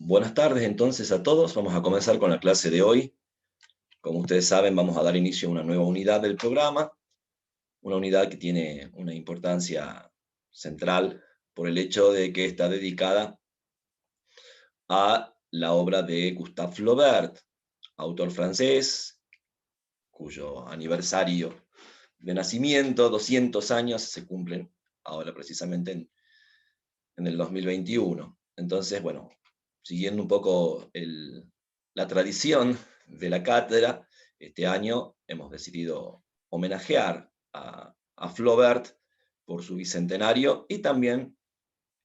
Buenas tardes entonces a todos. Vamos a comenzar con la clase de hoy. Como ustedes saben, vamos a dar inicio a una nueva unidad del programa, una unidad que tiene una importancia central por el hecho de que está dedicada a la obra de Gustave Flaubert, autor francés, cuyo aniversario de nacimiento, 200 años, se cumplen ahora precisamente en el 2021. Entonces, bueno, siguiendo un poco la tradición de la cátedra, este año hemos decidido homenajear a Flaubert por su bicentenario y también,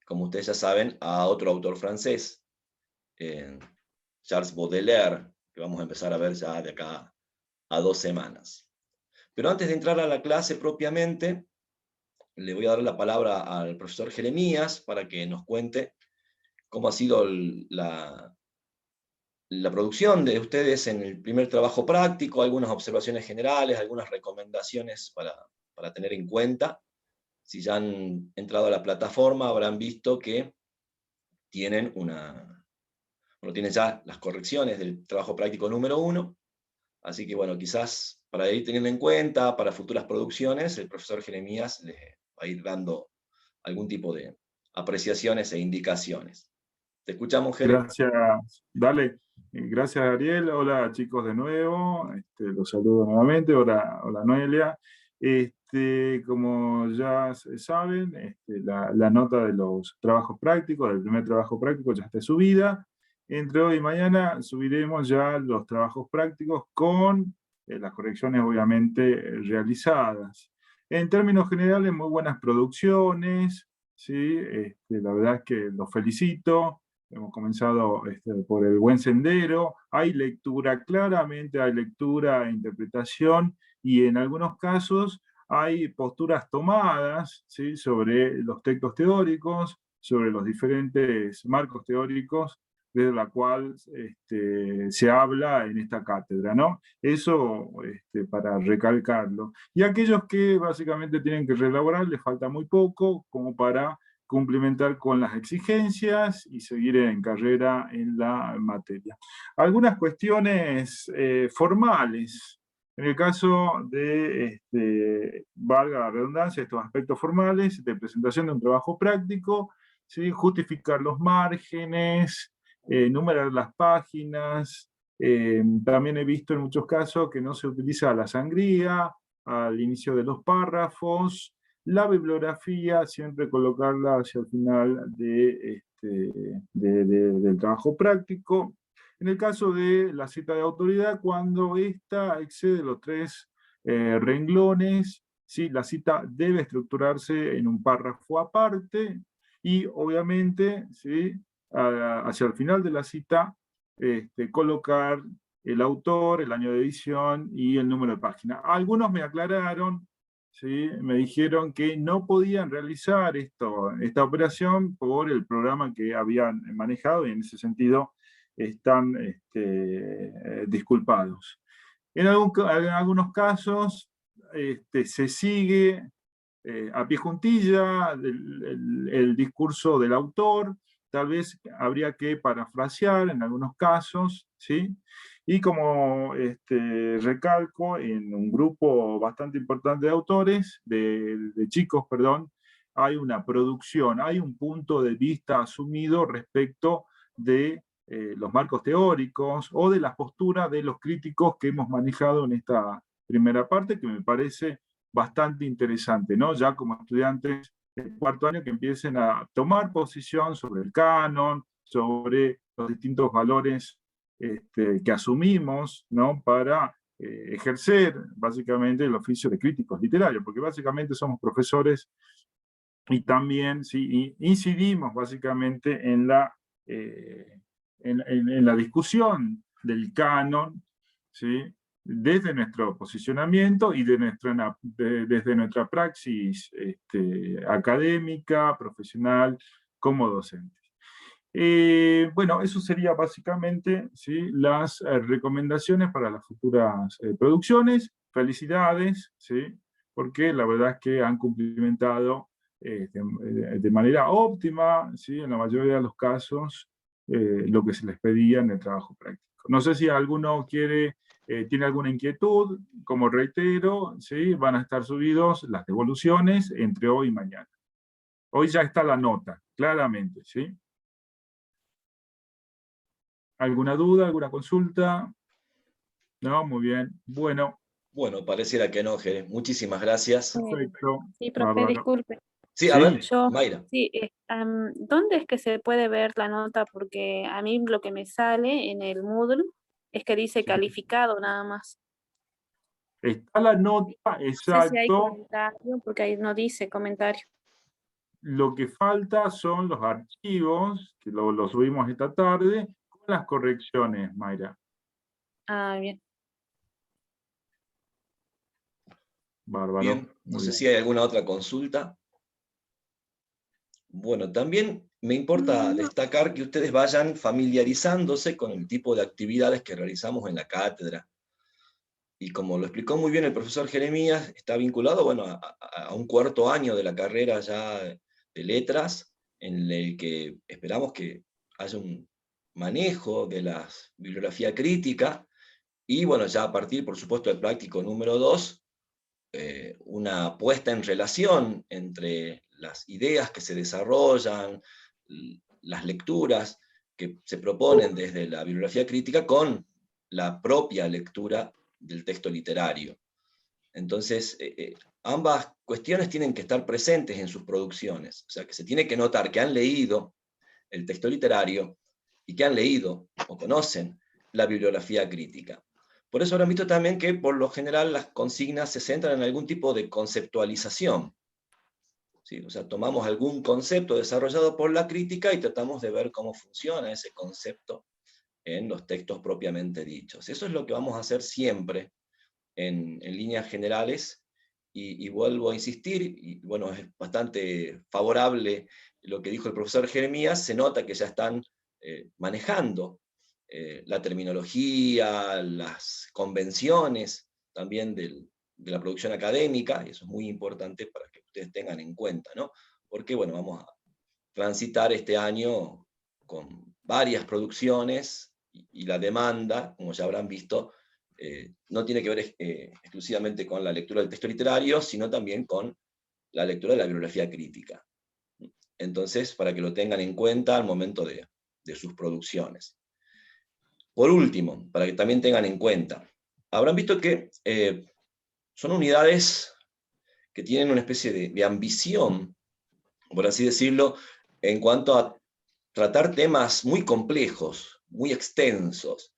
como ustedes ya saben, a otro autor francés, Charles Baudelaire, que vamos a empezar a ver ya de acá a 2 semanas. Pero antes de entrar a la clase propiamente, le voy a dar la palabra al profesor Jeremías para que nos cuente cómo ha sido la producción de ustedes en el primer trabajo práctico, algunas observaciones generales, algunas recomendaciones para tener en cuenta. Si ya han entrado a la plataforma, habrán visto que tienen tienen ya las correcciones del trabajo práctico número 1. Así que, bueno, quizás para ir teniendo en cuenta para futuras producciones, el profesor Jeremías les va a ir dando algún tipo de apreciaciones e indicaciones. Te escuchamos, Jere. Gracias, dale. Gracias, Ariel. Hola, chicos, de nuevo. Los saludo nuevamente. Hola, Noelia. Como ya saben, la nota de los trabajos prácticos, del primer trabajo práctico, ya está subida. Entre hoy y mañana subiremos ya los trabajos prácticos con las correcciones, obviamente, realizadas. En términos generales, muy buenas producciones, ¿sí? La verdad es que los felicito. Hemos comenzado por el buen sendero. Hay lectura, claramente hay lectura e interpretación, y en algunos casos hay posturas tomadas, ¿sí?, sobre los textos teóricos, sobre los diferentes marcos teóricos desde la cual se habla en esta cátedra, ¿no? Eso para recalcarlo. Y aquellos que básicamente tienen que reelaborar, les falta muy poco como para cumplimentar con las exigencias y seguir en carrera en la materia. Algunas cuestiones formales. En el caso de, valga la redundancia, estos aspectos formales de presentación de un trabajo práctico, ¿sí?, justificar los márgenes, numerar las páginas. También he visto en muchos casos que no se utiliza la sangría al inicio de los párrafos. La bibliografía, siempre colocarla hacia el final del trabajo práctico. En el caso de la cita de autoridad, cuando ésta excede los 3 renglones, ¿sí?, la cita debe estructurarse en un párrafo aparte y obviamente, ¿sí?, hacia el final de la cita colocar el autor, el año de edición y el número de página. Algunos me aclararon, ¿sí?, me dijeron que no podían realizar esta operación por el programa que habían manejado, y en ese sentido están disculpados. En algunos casos se sigue a pie juntilla el discurso del autor. Tal vez habría que parafrasear en algunos casos, ¿sí? Y como recalco, en un grupo bastante importante de autores, de chicos, perdón, hay una producción, hay un punto de vista asumido respecto de los marcos teóricos o de las posturas de los críticos que hemos manejado en esta primera parte, que me parece bastante interesante, ¿no? Ya como estudiantes del cuarto año que empiecen a tomar posición sobre el canon, sobre los distintos valores que asumimos, ¿no?, para ejercer básicamente el oficio de críticos literarios, porque básicamente somos profesores y también, sí, incidimos básicamente en la discusión del canon, ¿sí?, desde nuestro posicionamiento y desde nuestra praxis académica, profesional, como docentes. Bueno, eso sería básicamente, ¿sí?, las recomendaciones para las futuras producciones. Felicidades, ¿sí?, porque la verdad es que han cumplimentado de manera óptima, ¿sí?, en la mayoría de los casos, lo que se les pedía en el trabajo práctico. No sé si alguno tiene alguna inquietud, como reitero, ¿sí? Van a estar subidos las devoluciones entre hoy y mañana. Hoy ya está la nota, claramente, ¿sí? ¿Alguna duda, alguna consulta? No, muy bien. Bueno, Bueno, pareciera que no, Jerez. Muchísimas gracias. perfecto. Sí, profe, Bárbaro. disculpe. Sí, a Sí, ver, Yo, Mayra. sí, ¿dónde es que se puede ver la nota? Porque a mí lo que me sale en el Moodle es que dice sí. calificado nada más. Está la nota, No sé si hay exacto. comentario, porque ahí no dice comentario. Lo que falta son los archivos, que lo subimos esta tarde, con las correcciones, Mayra. Ah, bien. Bárbaro. Bien, no Muy sé bien. si hay alguna otra consulta. Bueno, también me importa No, destacar que ustedes vayan familiarizándose con el tipo de actividades que realizamos en la cátedra. Y como lo explicó muy bien el profesor Jeremías, está vinculado, bueno, a un cuarto año de la carrera ya de letras, en el que esperamos que haya un manejo de la bibliografía crítica, y bueno, ya a partir, por supuesto, del práctico número 2, una puesta en relación entre las ideas que se desarrollan, las lecturas que se proponen desde la bibliografía crítica con la propia lectura del texto literario. Entonces, ambas cuestiones tienen que estar presentes en sus producciones, o sea, que se tiene que notar que han leído el texto literario y que han leído o conocen la bibliografía crítica. Por eso habrán visto también que por lo general las consignas se centran en algún tipo de conceptualización. ¿Sí? O sea, tomamos algún concepto desarrollado por la crítica y tratamos de ver cómo funciona ese concepto en los textos propiamente dichos. Eso es lo que vamos a hacer siempre en líneas generales, y vuelvo a insistir, y bueno, es bastante favorable lo que dijo el profesor Jeremías, se nota que ya están manejando la terminología, las convenciones también de la producción académica, y eso es muy importante para que ustedes tengan en cuenta, ¿no? Porque, bueno, vamos a transitar este año con varias producciones, y la demanda, como ya habrán visto, no tiene que ver exclusivamente con la lectura del texto literario, sino también con la lectura de la bibliografía crítica. Entonces, para que lo tengan en cuenta al momento de sus producciones. Por último, para que también tengan en cuenta, habrán visto que son unidades que tienen una especie de ambición, por así decirlo, en cuanto a tratar temas muy complejos, muy extensos,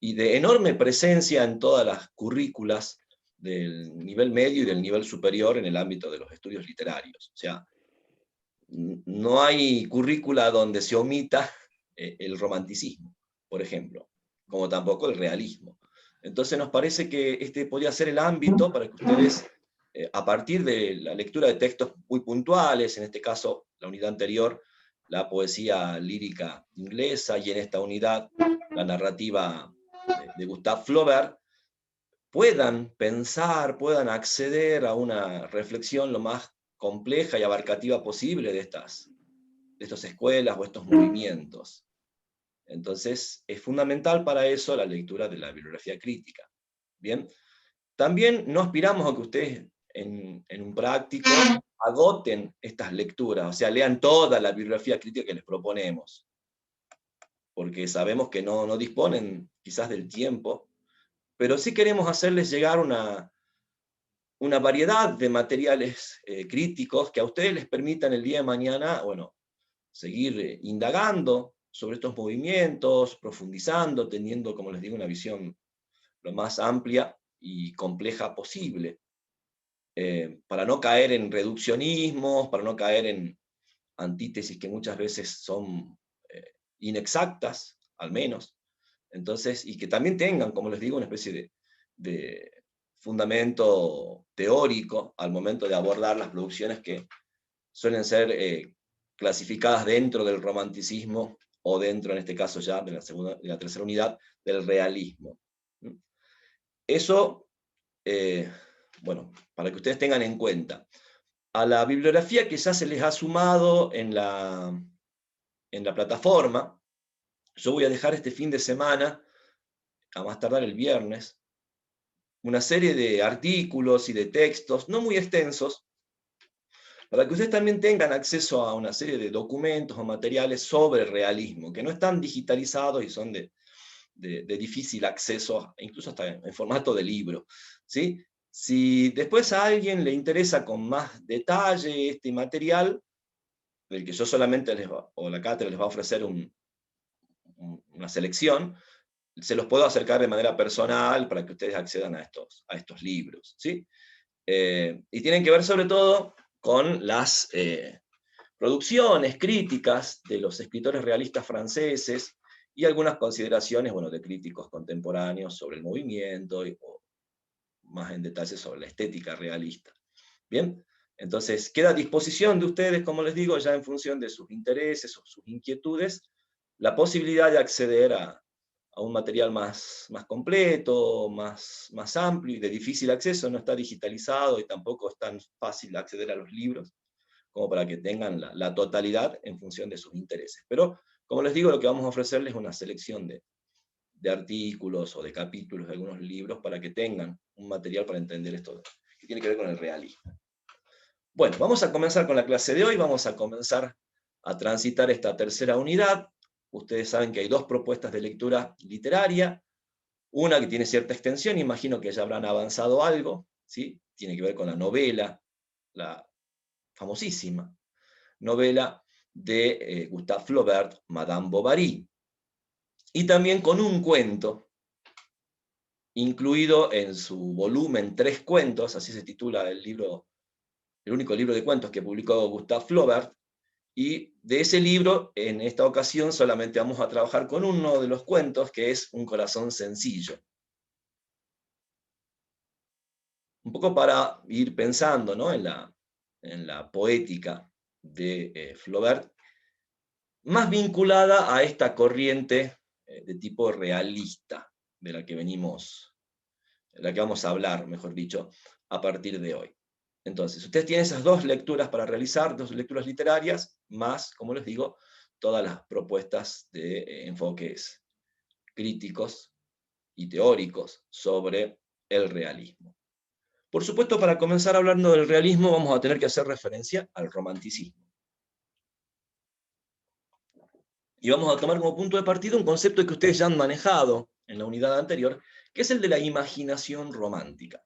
y de enorme presencia en todas las currículas del nivel medio y del nivel superior en el ámbito de los estudios literarios. O sea, no hay currícula donde se omita el romanticismo, por ejemplo, como tampoco el realismo. Entonces nos parece que este podría ser el ámbito para que ustedes, a partir de la lectura de textos muy puntuales, en este caso la unidad anterior, la poesía lírica inglesa, y en esta unidad la narrativa de Gustave Flaubert, puedan pensar, puedan acceder a una reflexión lo más compleja y abarcativa posible de estas escuelas o estos movimientos. Entonces, es fundamental para eso la lectura de la bibliografía crítica. Bien, también no aspiramos a que ustedes en un práctico agoten estas lecturas, o sea, lean toda la bibliografía crítica que les proponemos, porque sabemos que no disponen quizás del tiempo, pero sí queremos hacerles llegar una variedad de materiales críticos que a ustedes les permitan el día de mañana, bueno, seguir indagando sobre estos movimientos, profundizando, teniendo, como les digo, una visión lo más amplia y compleja posible, para no caer en reduccionismos, para no caer en antítesis que muchas veces son inexactas, al menos. Entonces, y que también tengan, como les digo, una especie de fundamento teórico al momento de abordar las producciones que suelen ser clasificadas dentro del romanticismo, o dentro, en este caso ya, de la tercera unidad, del realismo. Eso, bueno, para que ustedes tengan en cuenta. A la bibliografía que ya se les ha sumado en la plataforma, yo voy a dejar este fin de semana, a más tardar el viernes, una serie de artículos y de textos, no muy extensos, para que ustedes también tengan acceso a una serie de documentos o materiales sobre realismo, que no están digitalizados y son de difícil acceso, incluso hasta en formato de libro, ¿sí? Si después a alguien le interesa con más detalle este material, del que yo solamente o la cátedra les va a ofrecer una selección, se los puedo acercar de manera personal para que ustedes accedan a estos libros, ¿sí? Y tienen que ver sobre todo con las producciones críticas de los escritores realistas franceses y algunas consideraciones, bueno, de críticos contemporáneos sobre el movimiento o más en detalle sobre la estética realista. Bien, entonces queda a disposición de ustedes, como les digo, ya en función de sus intereses o sus inquietudes, la posibilidad de acceder a un material más completo, más amplio y de difícil acceso. No está digitalizado y tampoco es tan fácil acceder a los libros como para que tengan la totalidad en función de sus intereses. Pero, como les digo, lo que vamos a ofrecerles es una selección de artículos o de capítulos de algunos libros para que tengan un material para entender esto que tiene que ver con el realismo. Bueno, vamos a comenzar con la clase de hoy, vamos a comenzar a transitar esta tercera unidad. Ustedes saben que hay dos propuestas de lectura literaria, una que tiene cierta extensión, imagino que ya habrán avanzado algo, ¿sí? Tiene que ver con la novela, la famosísima novela de Gustave Flaubert, Madame Bovary, y también con un cuento incluido en su volumen Tres cuentos, así se titula el libro, el único libro de cuentos que publicó Gustave Flaubert, y de ese libro, en esta ocasión, solamente vamos a trabajar con uno de los cuentos, que es Un corazón sencillo. Un poco para ir pensando, ¿no?, en la poética de Flaubert, más vinculada a esta corriente de tipo realista, de la que vamos a hablar, mejor dicho, a partir de hoy. Entonces, ustedes tienen esas dos lecturas para realizar, dos lecturas literarias, más, como les digo, todas las propuestas de enfoques críticos y teóricos sobre el realismo. Por supuesto, para comenzar hablando del realismo, vamos a tener que hacer referencia al romanticismo. Y vamos a tomar como punto de partida un concepto que ustedes ya han manejado en la unidad anterior, que es el de la imaginación romántica.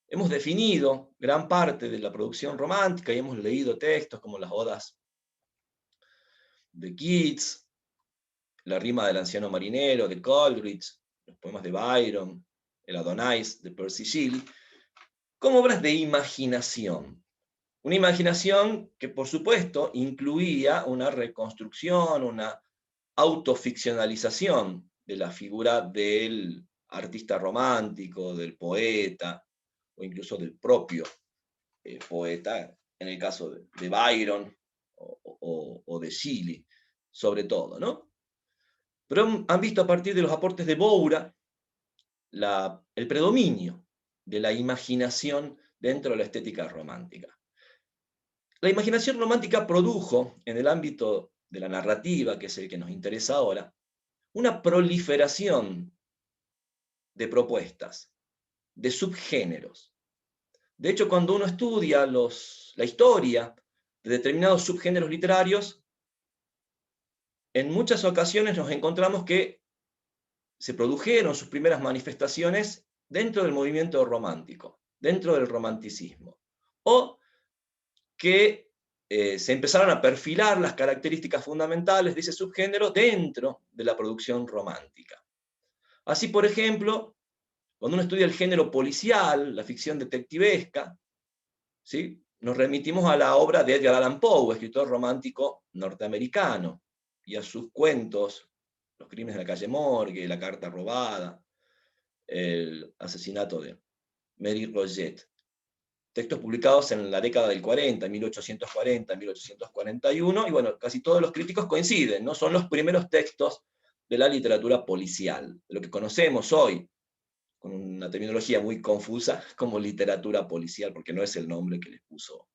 Hemos definido gran parte de la producción romántica y hemos leído textos como las odas de Keats, la rima del anciano marinero de Coleridge, los poemas de Byron, el Adonais de Percy Shelley, como obras de imaginación. Una imaginación que, por supuesto, incluía una reconstrucción, una autoficcionalización de la figura del artista romántico, del poeta, o incluso del propio poeta, en el caso de Byron o de Shelley, sobre todo, ¿no? Pero han visto a partir de los aportes de Boura el predominio de la imaginación dentro de la estética romántica. La imaginación romántica produjo, en el ámbito de la narrativa, que es el que nos interesa ahora, una proliferación de propuestas, de subgéneros. De hecho, cuando uno estudia la historia de determinados subgéneros literarios, en muchas ocasiones nos encontramos que se produjeron sus primeras manifestaciones dentro del movimiento romántico, dentro del romanticismo, o que se empezaron a perfilar las características fundamentales de ese subgénero dentro de la producción romántica. Así, por ejemplo, cuando uno estudia el género policial, la ficción detectivesca, ¿sí?, nos remitimos a la obra de Edgar Allan Poe, escritor romántico norteamericano, y a sus cuentos, Los crímenes de la calle Morgue, La carta robada, el asesinato de Mary Roget. Textos publicados en la década del 40, 1840, 1841, y bueno, casi todos los críticos coinciden, ¿no? Son los primeros textos de la literatura policial, de lo que conocemos hoy, con una terminología muy confusa, como literatura policial, porque no es el nombre que les puso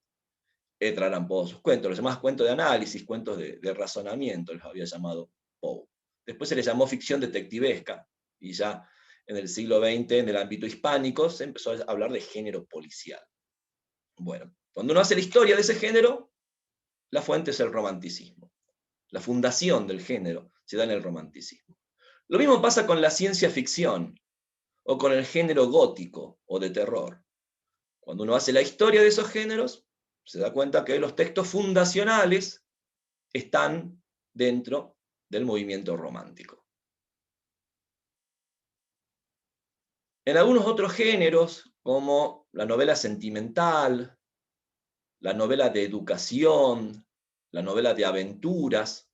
Edgar Allan Poe, sus cuentos, los llamados cuentos de análisis, cuentos de razonamiento, los había llamado Poe. Después se les llamó ficción detectivesca, y ya en el siglo XX, en el ámbito hispánico, se empezó a hablar de género policial. Bueno, cuando uno hace la historia de ese género, la fuente es el romanticismo. La fundación del género se da en el romanticismo. Lo mismo pasa con la ciencia ficción, o con el género gótico o de terror. Cuando uno hace la historia de esos géneros, se da cuenta que los textos fundacionales están dentro del movimiento romántico. En algunos otros géneros, como la novela sentimental, la novela de educación, la novela de aventuras,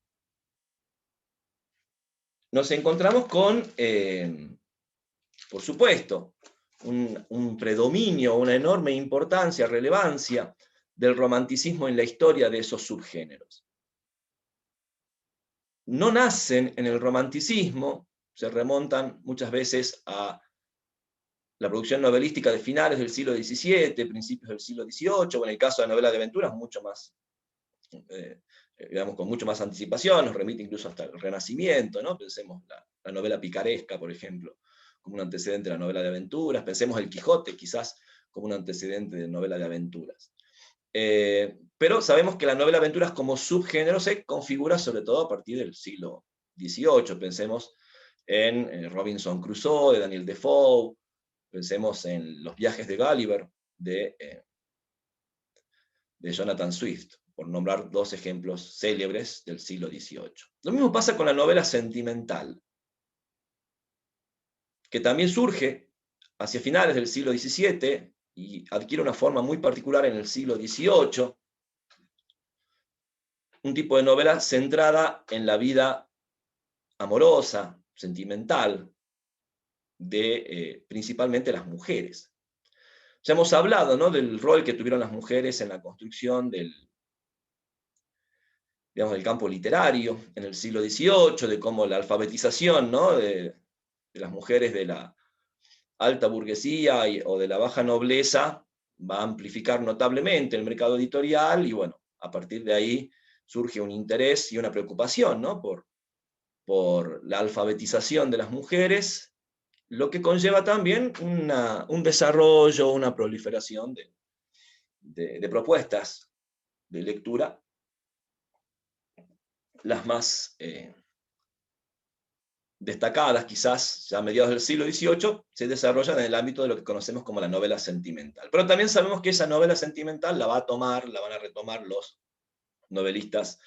nos encontramos con, por supuesto, un predominio, una enorme importancia, relevancia del romanticismo en la historia de esos subgéneros. No nacen en el romanticismo, se remontan muchas veces a la producción novelística de finales del siglo XVII, principios del siglo XVIII, o en el caso de la novela de aventuras, mucho más, digamos, con mucho más anticipación, nos remite incluso hasta el Renacimiento, ¿no? Pensemos la novela picaresca, por ejemplo, como un antecedente de la novela de aventuras, pensemos el Quijote, quizás, como un antecedente de novela de aventuras. Pero sabemos que la novela de aventuras como subgénero se configura sobre todo a partir del siglo XVIII, pensemos en Robinson Crusoe, de Daniel Defoe, pensemos en Los viajes de Gulliver, de Jonathan Swift, por nombrar dos ejemplos célebres del siglo XVIII. Lo mismo pasa con la novela sentimental, que también surge hacia finales del siglo XVII y adquiere una forma muy particular en el siglo XVIII, un tipo de novela centrada en la vida amorosa, sentimental, de principalmente las mujeres. Ya hemos hablado, ¿no?, del rol que tuvieron las mujeres en la construcción del campo literario en el siglo XVIII, de cómo la alfabetización, ¿no?, de las mujeres de la alta burguesía o de la baja nobleza va a amplificar notablemente el mercado editorial, y bueno, a partir de ahí surge un interés y una preocupación, ¿no?, por la alfabetización de las mujeres, lo que conlleva también un desarrollo, una proliferación de propuestas de lectura, las más destacadas quizás ya a mediados del siglo XVIII, se desarrollan en el ámbito de lo que conocemos como la novela sentimental. Pero también sabemos que esa novela sentimental la van a retomar los novelistas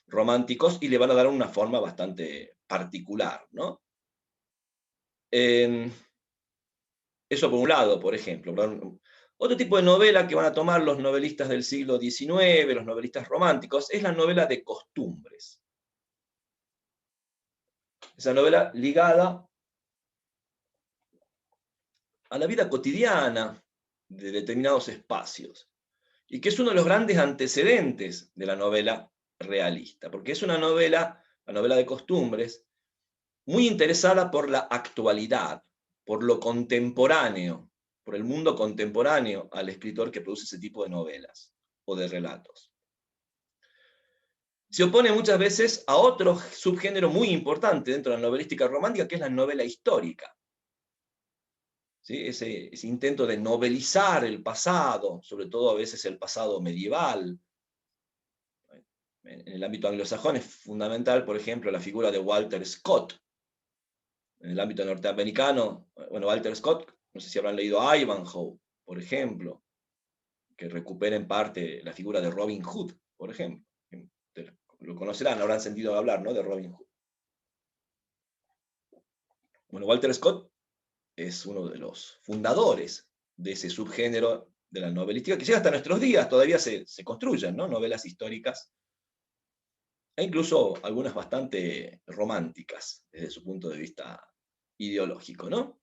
románticos y le van a dar una forma bastante particular, ¿no? Eso por un lado, por ejemplo. Otro tipo de novela que van a tomar los novelistas del siglo XIX, los novelistas románticos, es la novela de costumbres. Esa novela ligada a la vida cotidiana de determinados espacios, y que es uno de los grandes antecedentes de la novela realista, porque es una novela, la novela de costumbres, muy interesada por la actualidad, por lo contemporáneo, por el mundo contemporáneo al escritor que produce ese tipo de novelas o de relatos. Se opone muchas veces a otro subgénero muy importante dentro de la novelística romántica, que es la novela histórica. ¿Sí? Ese intento de novelizar el pasado, sobre todo a veces el pasado medieval. En el ámbito anglosajón es fundamental, por ejemplo, la figura de Walter Scott. En el ámbito norteamericano, bueno, Walter Scott, no sé si habrán leído Ivanhoe, por ejemplo, que recupera en parte la figura de Robin Hood, por ejemplo. Lo conocerán, habrán sentido hablar, ¿no?, de Robin Hood. Bueno, Walter Scott es uno de los fundadores de ese subgénero de la novelística, que llega hasta nuestros días, todavía se construyen, ¿no?, novelas históricas, e incluso algunas bastante románticas desde su punto de vista ideológico, ¿no?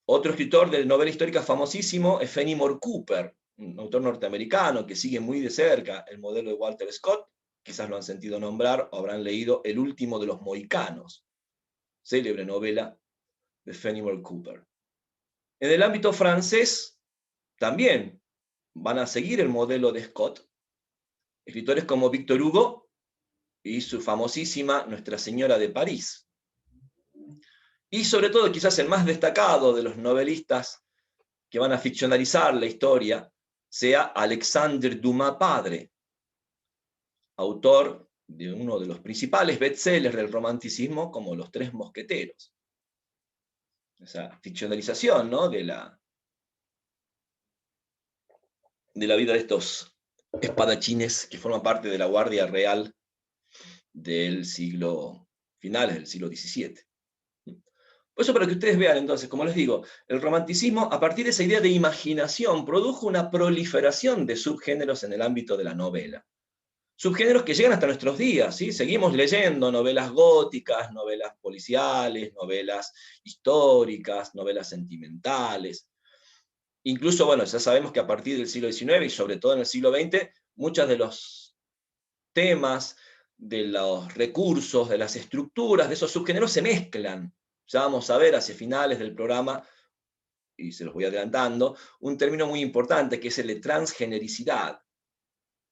Otro escritor de novela histórica famosísimo es Fenimore Cooper, un autor norteamericano que sigue muy de cerca el modelo de Walter Scott. Quizás lo han sentido nombrar o habrán leído El último de los mohicanos, célebre novela de Fenimore Cooper. En el ámbito francés, también van a seguir el modelo de Scott. Escritores como Víctor Hugo y su famosísima Nuestra Señora de París. Y sobre todo, quizás el más destacado de los novelistas que van a ficcionalizar la historia, sea Alexandre Dumas padre, autor de uno de los principales bestsellers del romanticismo, como Los Tres Mosqueteros. Esa ficcionalización, ¿no?, de la vida de estos espadachines que forman parte de la Guardia Real del finales del siglo XVII. Por eso, para que ustedes vean, entonces, como les digo, el romanticismo, a partir de esa idea de imaginación, produjo una proliferación de subgéneros en el ámbito de la novela. Subgéneros que llegan hasta nuestros días, ¿sí? Seguimos leyendo novelas góticas, novelas policiales, novelas históricas, novelas sentimentales. Incluso, bueno, ya sabemos que a partir del siglo XIX y sobre todo en el siglo XX, muchos de los temas, de los recursos, de las estructuras de esos subgéneros se mezclan. Ya vamos a ver hacia finales del programa, y se los voy adelantando, un término muy importante que es el de transgenericidad.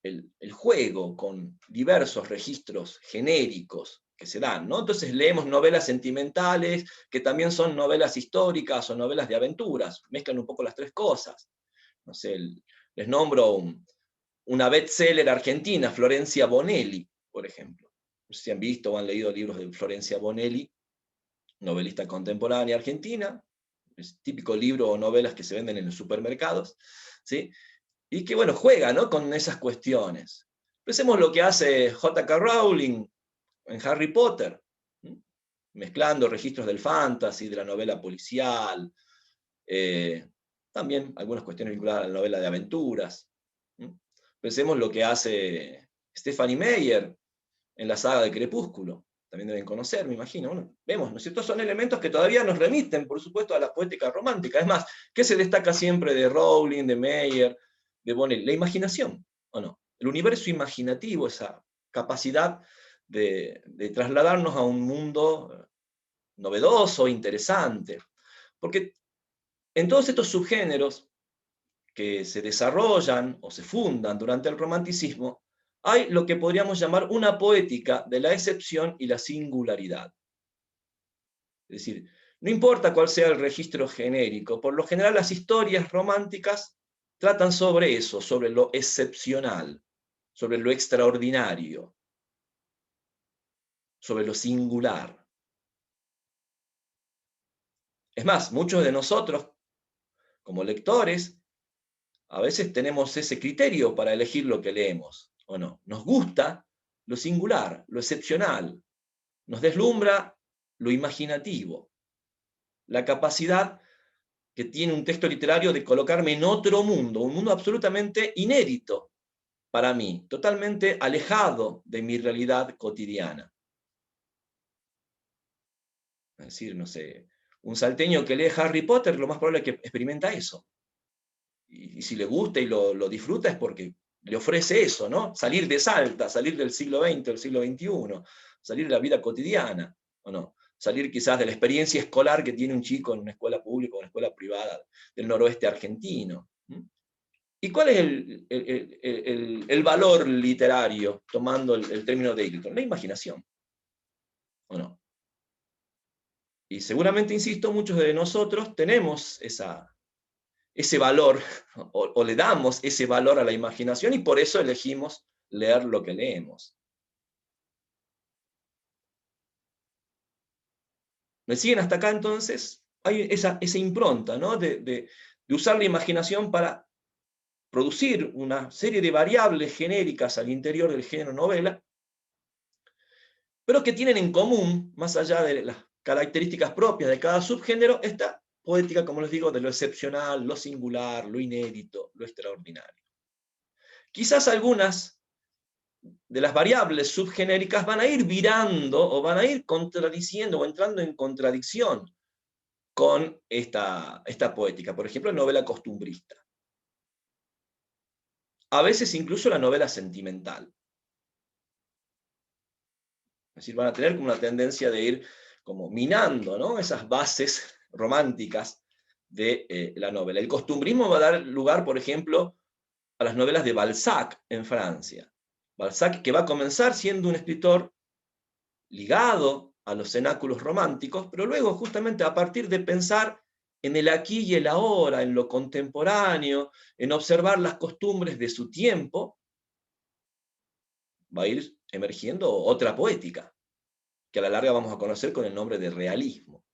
El juego con diversos registros genéricos que se dan, ¿no? Entonces leemos novelas sentimentales, que también son novelas históricas o novelas de aventuras, mezclan un poco las tres cosas. No sé, les nombro una bestseller argentina, Florencia Bonelli, por ejemplo. No sé si han visto o han leído libros de Florencia Bonelli, novelista contemporánea argentina, es típico libro o novelas que se venden en los supermercados, ¿sí? Y que, bueno, juega, ¿no?, con esas cuestiones. Pensemos lo que hace J.K. Rowling en Harry Potter, ¿sí?, mezclando registros del fantasy, de la novela policial, también algunas cuestiones vinculadas a la novela de aventuras. ¿Sí? Pensemos lo que hace Stephanie Meyer en la saga de Crepúsculo. También deben conocer, me imagino. Bueno, vemos, ¿no es cierto? Son elementos que todavía nos remiten, por supuesto, a la poética romántica. Es más, ¿qué se destaca siempre de Rowling, de Meyer, de Bonelli? La imaginación, ¿o no? El universo imaginativo, esa capacidad de trasladarnos a un mundo novedoso, interesante. Porque en todos estos subgéneros que se desarrollan o se fundan durante el romanticismo, hay lo que podríamos llamar una poética de la excepción y la singularidad. Es decir, no importa cuál sea el registro genérico, por lo general las historias románticas tratan sobre eso, sobre lo excepcional, sobre lo extraordinario, sobre lo singular. Es más, muchos de nosotros, como lectores, a veces tenemos ese criterio para elegir lo que leemos, ¿o no? Nos gusta lo singular, lo excepcional, nos deslumbra lo imaginativo, la capacidad que tiene un texto literario de colocarme en otro mundo, un mundo absolutamente inédito para mí, totalmente alejado de mi realidad cotidiana. Es decir, no sé, un salteño que lee Harry Potter, lo más probable es que experimenta eso. Y si le gusta y lo disfruta es porque le ofrece eso, ¿no? Salir de Salta, salir del siglo XX, del siglo XXI, salir de la vida cotidiana, ¿o no? Salir quizás de la experiencia escolar que tiene un chico en una escuela pública o una escuela privada del noroeste argentino. ¿Y cuál es el valor literario, tomando el término de Eagleton? La imaginación, ¿o no? Y seguramente, insisto, muchos de nosotros tenemos ese valor, o le damos ese valor a la imaginación, y por eso elegimos leer lo que leemos. ¿Me siguen hasta acá entonces? Hay esa impronta, ¿no?, de usar la imaginación para producir una serie de variables genéricas al interior del género novela, pero que tienen en común, más allá de las características propias de cada subgénero, esta poética, como les digo, de lo excepcional, lo singular, lo inédito, lo extraordinario. Quizás algunas de las variables subgenéricas van a ir virando o van a ir contradiciendo o entrando en contradicción con esta poética. Por ejemplo, la novela costumbrista. A veces incluso la novela sentimental. Es decir, van a tener como una tendencia de ir como minando, ¿no?, esas bases románticas de la novela. El costumbrismo va a dar lugar, por ejemplo, a las novelas de Balzac en Francia. Balzac, que va a comenzar siendo un escritor ligado a los cenáculos románticos, pero luego justamente a partir de pensar en el aquí y el ahora, en lo contemporáneo, en observar las costumbres de su tiempo, va a ir emergiendo otra poética, que a la larga vamos a conocer con el nombre de realismo.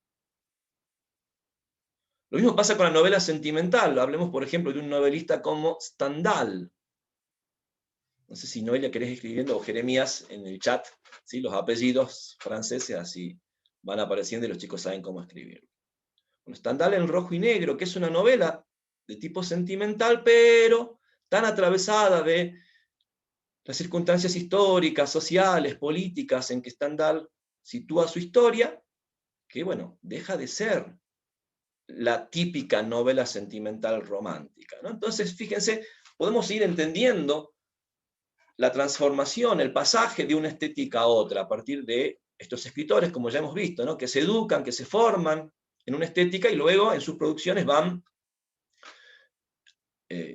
Lo mismo pasa con la novela sentimental. Hablemos, por ejemplo, de un novelista como Stendhal. No sé si Noelia querés escribiendo, o Jeremías en el chat, ¿sí? Los apellidos franceses, así van apareciendo y los chicos saben cómo escribirlo. Bueno, Stendhal en Rojo y Negro, que es una novela de tipo sentimental, pero tan atravesada de las circunstancias históricas, sociales, políticas en que Stendhal sitúa su historia, que bueno, deja de ser la típica novela sentimental romántica, ¿no? Entonces, fíjense, podemos ir entendiendo la transformación, el pasaje de una estética a otra a partir de estos escritores, como ya hemos visto, ¿no? Que se educan, que se forman en una estética y luego en sus producciones van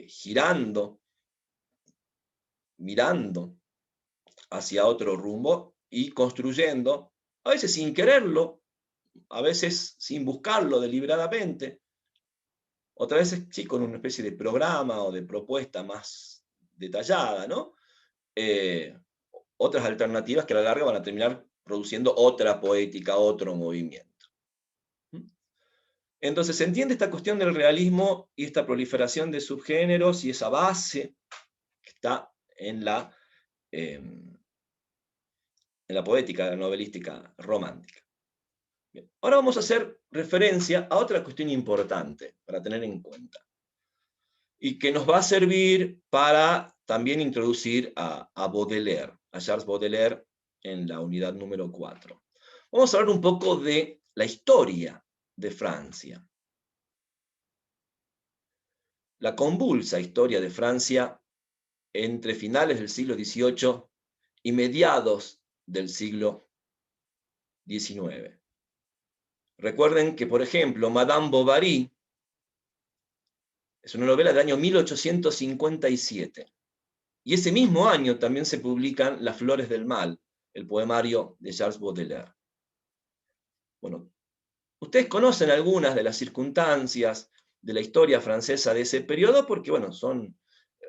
girando, mirando hacia otro rumbo y construyendo, a veces sin quererlo, a veces sin buscarlo deliberadamente, otras veces sí con una especie de programa o de propuesta más detallada, ¿no? Otras alternativas que a la larga van a terminar produciendo otra poética, otro movimiento. Entonces se entiende esta cuestión del realismo y esta proliferación de subgéneros y esa base que está en la poética, la novelística romántica. Bien. Ahora vamos a hacer referencia a otra cuestión importante para tener en cuenta y que nos va a servir para también introducir a Baudelaire, a Charles Baudelaire en la unidad número 4. Vamos a hablar un poco de la historia de Francia. La convulsa historia de Francia entre finales del siglo XVIII y mediados del siglo XIX. Recuerden que, por ejemplo, Madame Bovary es una novela del año 1857. Y ese mismo año también se publican Las Flores del Mal, el poemario de Charles Baudelaire. Bueno, ustedes conocen algunas de las circunstancias de la historia francesa de ese periodo porque, bueno, son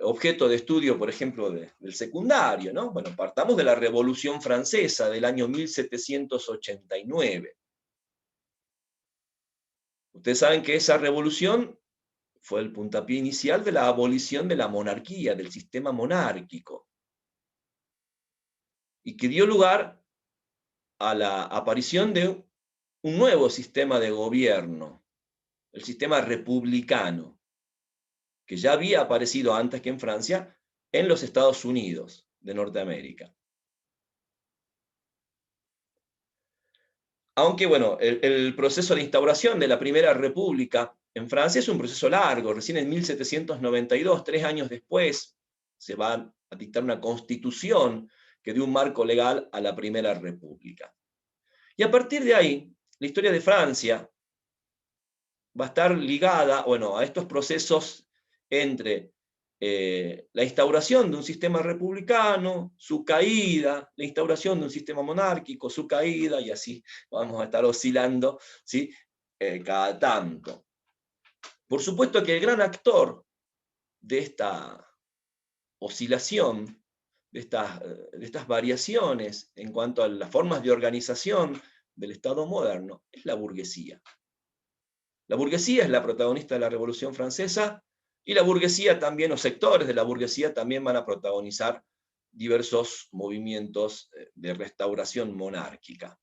objeto de estudio, por ejemplo, del secundario, ¿no? Bueno, partamos de la Revolución Francesa del año 1789. Ustedes saben que esa revolución fue el puntapié inicial de la abolición de la monarquía, del sistema monárquico, y que dio lugar a la aparición de un nuevo sistema de gobierno, el sistema republicano, que ya había aparecido antes que en Francia, en los Estados Unidos de Norteamérica. Aunque, bueno, el proceso de instauración de la Primera República en Francia es un proceso largo. Recién en 1792, 3 años después, se va a dictar una constitución que dio un marco legal a la Primera República. Y a partir de ahí, la historia de Francia va a estar ligada, bueno, a estos procesos entre la instauración de un sistema republicano, su caída, la instauración de un sistema monárquico, su caída, y así vamos a estar oscilando, ¿sí? Cada tanto. Por supuesto que el gran actor de esta oscilación, de estas variaciones en cuanto a las formas de organización del Estado moderno, es la burguesía. La burguesía es la protagonista de la Revolución Francesa, y la burguesía también, o sectores de la burguesía también van a protagonizar diversos movimientos de restauración monárquica.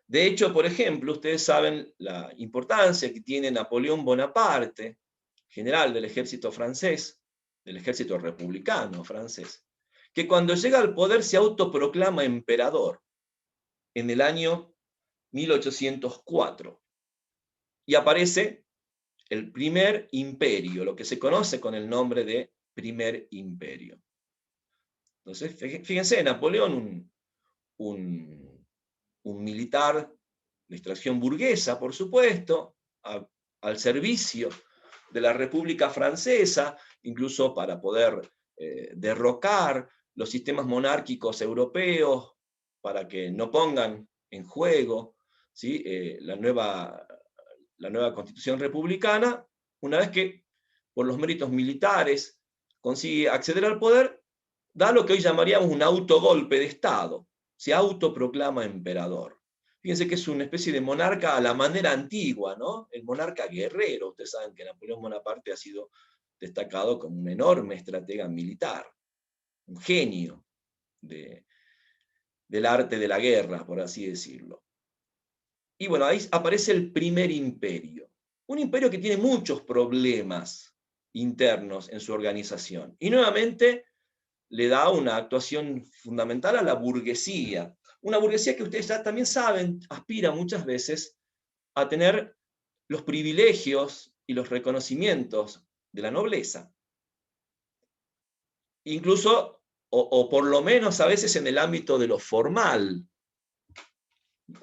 De hecho, por ejemplo, ustedes saben la importancia que tiene Napoleón Bonaparte, general del ejército francés, del ejército republicano francés, que cuando llega al poder se autoproclama emperador en el año 1804. Y aparece el primer imperio, lo que se conoce con el nombre de primer imperio. Entonces, fíjense, Napoleón, un militar de extracción burguesa, por supuesto, al servicio de la República Francesa, incluso para poder derrocar los sistemas monárquicos europeos, para que no pongan en juego, ¿sí? la nueva Constitución republicana, una vez que, por los méritos militares, consigue acceder al poder, da lo que hoy llamaríamos un autogolpe de Estado, se autoproclama emperador. Fíjense que es una especie de monarca a la manera antigua, ¿no? El monarca guerrero. Ustedes saben que Napoleón Bonaparte ha sido destacado como un enorme estratega militar, un genio del arte de la guerra, por así decirlo. Y bueno, ahí aparece el primer imperio. Un imperio que tiene muchos problemas internos en su organización. Y nuevamente le da una actuación fundamental a la burguesía. Una burguesía que ustedes ya también saben, aspira muchas veces a tener los privilegios y los reconocimientos de la nobleza. Incluso, o por lo menos a veces en el ámbito de lo formal.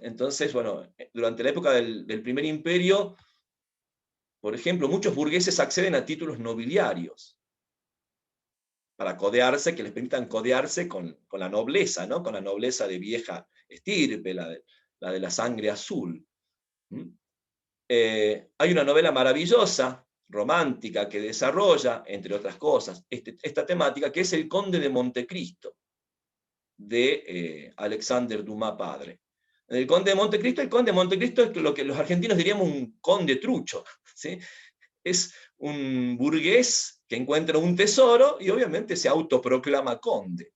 Entonces, bueno, durante la época del primer imperio, por ejemplo, muchos burgueses acceden a títulos nobiliarios para codearse, que les permitan codearse con la nobleza, ¿no? Con la nobleza de vieja estirpe, la de la sangre azul. Hay una novela maravillosa, romántica, que desarrolla, entre otras cosas, esta temática, que es El Conde de Montecristo, de Alexander Dumas padre. El Conde de Montecristo es lo que los argentinos diríamos un conde trucho, ¿sí? Es un burgués que encuentra un tesoro y obviamente se autoproclama conde.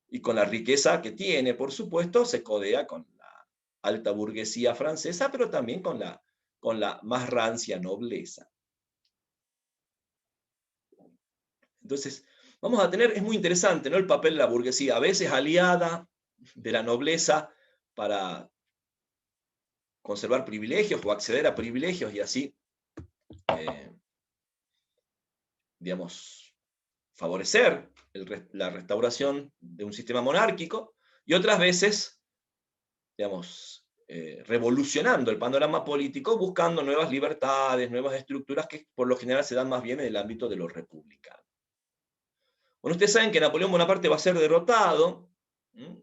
Y con la riqueza que tiene, por supuesto, se codea con la alta burguesía francesa, pero también con la más rancia nobleza. Entonces, vamos a tener, es muy interesante, ¿no? El papel de la burguesía, a veces aliada de la nobleza para conservar privilegios o acceder a privilegios y así, digamos, favorecer la restauración de un sistema monárquico, y otras veces, digamos, revolucionando el panorama político, buscando nuevas libertades, nuevas estructuras que por lo general se dan más bien en el ámbito de lo republicano. Bueno, ustedes saben que Napoleón Bonaparte va a ser derrotado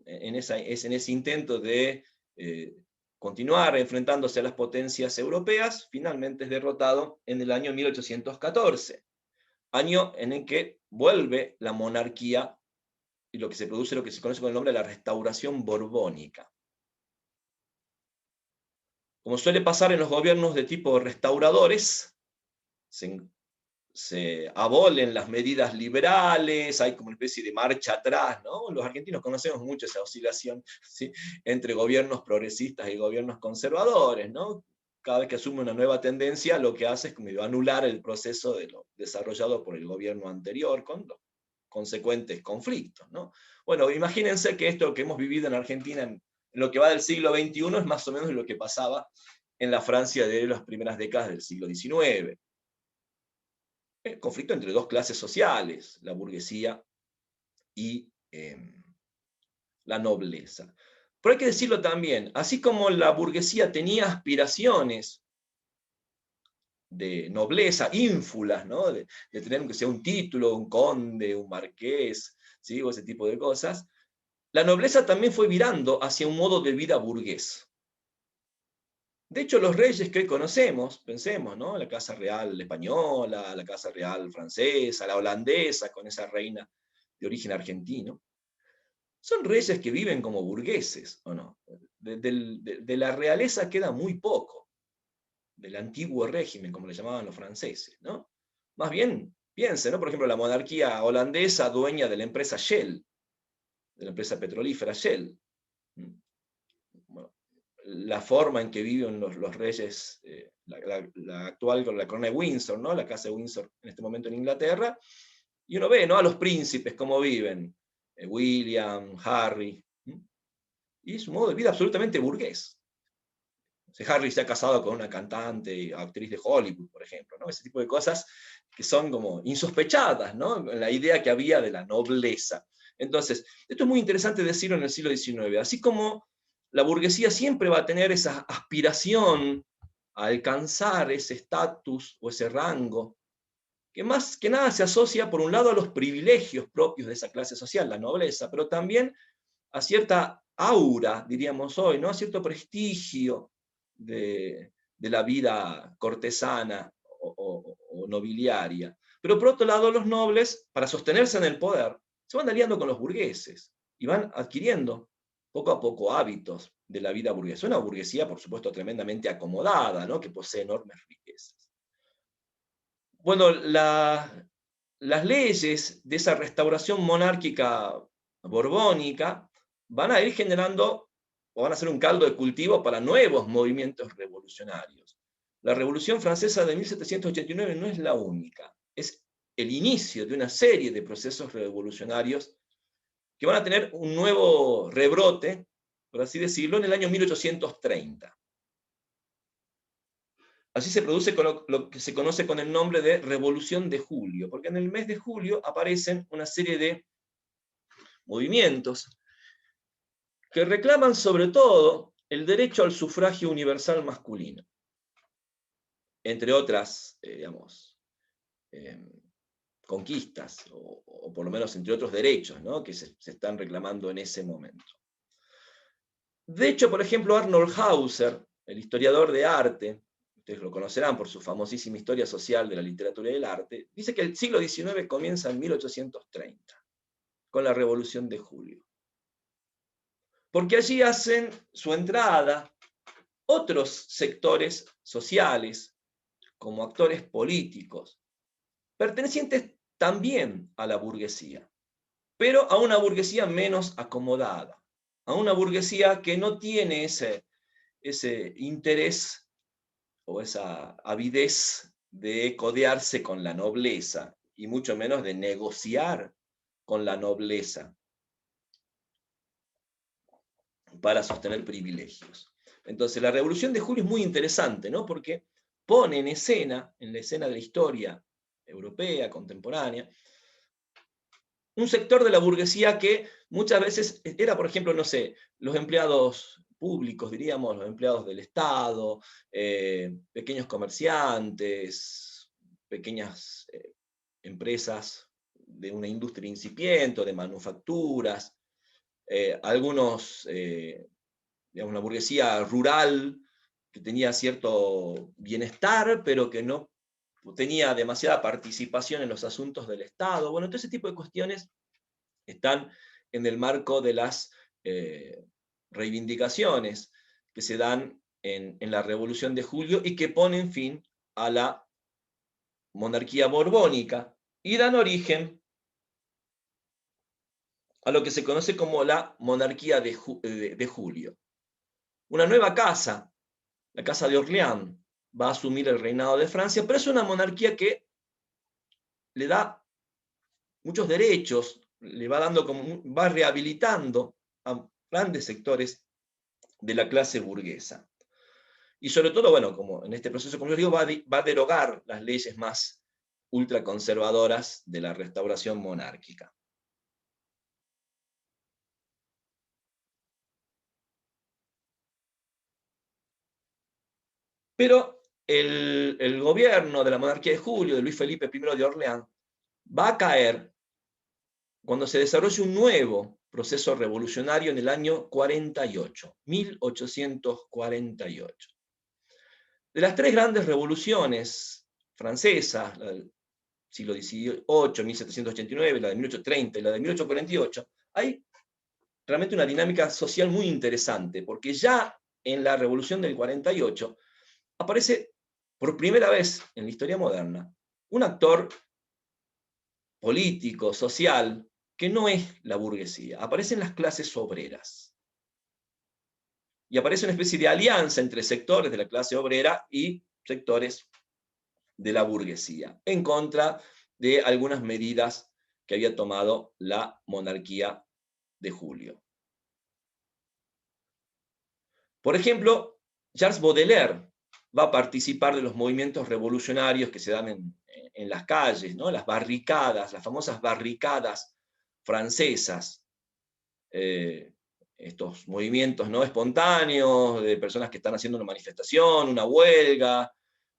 en ese intento de continuar enfrentándose a las potencias europeas. Finalmente es derrotado en el año 1814, año en el que vuelve la monarquía y lo que se produce, lo que se conoce con el nombre de la Restauración Borbónica. Como suele pasar en los gobiernos de tipo restauradores, se abolen las medidas liberales, hay como una especie de marcha atrás, ¿no? Los argentinos conocemos mucho esa oscilación, ¿sí? Entre gobiernos progresistas y gobiernos conservadores, ¿no? Cada vez que asume una nueva tendencia, lo que hace es como anular el proceso de lo desarrollado por el gobierno anterior, con los consecuentes conflictos, ¿no? Bueno, imagínense que esto que hemos vivido en Argentina en lo que va del siglo XXI es más o menos lo que pasaba en la Francia de las primeras décadas del siglo XIX. El conflicto entre dos clases sociales, la burguesía y la nobleza. Pero hay que decirlo también, así como la burguesía tenía aspiraciones de nobleza, ínfulas, ¿no? de tener aunque sea un título, un conde, un marqués, ¿sí? O ese tipo de cosas, la nobleza también fue virando hacia un modo de vida burgués. De hecho, los reyes que hoy conocemos, pensemos, ¿no? La Casa Real española, la Casa Real francesa, la holandesa, con esa reina de origen argentino, son reyes que viven como burgueses, ¿o no? De la realeza queda muy poco, del antiguo régimen, como le llamaban los franceses, ¿no? Más bien, piensen, ¿no? Por ejemplo, la monarquía holandesa, dueña de la empresa Shell, de la empresa petrolífera Shell. Bueno, la forma en que viven los reyes, la actual con la corona de Windsor, ¿no? La casa de Windsor en este momento en Inglaterra, y uno ve, ¿no? A los príncipes cómo viven, William, Harry, y es un modo de vida absolutamente burgués. Harry se ha casado con una cantante, actriz de Hollywood, por ejemplo, ¿no? Ese tipo de cosas que son como insospechadas, ¿no? La idea que había de la nobleza. Entonces, esto es muy interesante decirlo en el siglo XIX, así como la burguesía siempre va a tener esa aspiración a alcanzar ese estatus o ese rango que más que nada se asocia, por un lado, a los privilegios propios de esa clase social, la nobleza, pero también a cierta aura, diríamos hoy, ¿no? A cierto prestigio de la vida cortesana o nobiliaria. Pero por otro lado, los nobles, para sostenerse en el poder, se van aliando con los burgueses y van adquiriendo poco a poco hábitos de la vida burguesa. Una burguesía, por supuesto, tremendamente acomodada, ¿no? Que posee enormes riquezas. Bueno, las leyes de esa restauración monárquica borbónica van a ir generando, o van a ser un caldo de cultivo para nuevos movimientos revolucionarios. La Revolución Francesa de 1789 no es la única, es el inicio de una serie de procesos revolucionarios que van a tener un nuevo rebrote, por así decirlo, en el año 1830. Así se produce con lo que se conoce con el nombre de Revolución de Julio, porque en el mes de julio aparecen una serie de movimientos que reclaman sobre todo el derecho al sufragio universal masculino, entre otras, conquistas, o por lo menos entre otros derechos, ¿no? Que se están reclamando en ese momento. De hecho, por ejemplo, Arnold Hauser, el historiador de arte, ustedes lo conocerán por su famosísima Historia Social de la Literatura y del Arte, dice que el siglo XIX comienza en 1830, con la Revolución de Julio. Porque allí hacen su entrada otros sectores sociales, como actores políticos, pertenecientes también a la burguesía, pero a una burguesía menos acomodada, a una burguesía que no tiene ese interés o esa avidez de codearse con la nobleza, y mucho menos de negociar con la nobleza para sostener privilegios. Entonces, la Revolución de Julio es muy interesante, ¿no? Porque pone en escena, en la escena de la historia europea, contemporánea, un sector de la burguesía que muchas veces era, por ejemplo, no sé, los empleados públicos, diríamos, los empleados del Estado, pequeños comerciantes, pequeñas empresas de una industria incipiente, de manufacturas, algunos, digamos, una burguesía rural que tenía cierto bienestar, pero que no tenía demasiada participación en los asuntos del Estado. Bueno, todo ese tipo de cuestiones están en el marco de las reivindicaciones que se dan en la Revolución de Julio y que ponen fin a la monarquía borbónica y dan origen a lo que se conoce como la monarquía de Julio. Una nueva casa, la Casa de Orleans, va a asumir el reinado de Francia, pero es una monarquía que le da muchos derechos, le va dando va rehabilitando a grandes sectores de la clase burguesa. Y sobre todo, bueno, como en este proceso, como yo digo, va a derogar las leyes más ultraconservadoras de la restauración monárquica. Pero el gobierno de la monarquía de Julio, de Luis Felipe I de Orleans, va a caer cuando se desarrolle un nuevo proceso revolucionario en el año 48, 1848. De las tres grandes revoluciones francesas, la del siglo XVIII, 1789, la de 1830 y la de 1848, hay realmente una dinámica social muy interesante, porque ya en la revolución del 48 aparece por primera vez en la historia moderna un actor político, social, que no es la burguesía, aparecen las clases obreras. Y aparece una especie de alianza entre sectores de la clase obrera y sectores de la burguesía, en contra de algunas medidas que había tomado la monarquía de Julio. Por ejemplo, Charles Baudelaire va a participar de los movimientos revolucionarios que se dan en las calles, ¿no? Las barricadas, las famosas barricadas francesas, estos movimientos no espontáneos de personas que están haciendo una manifestación, una huelga,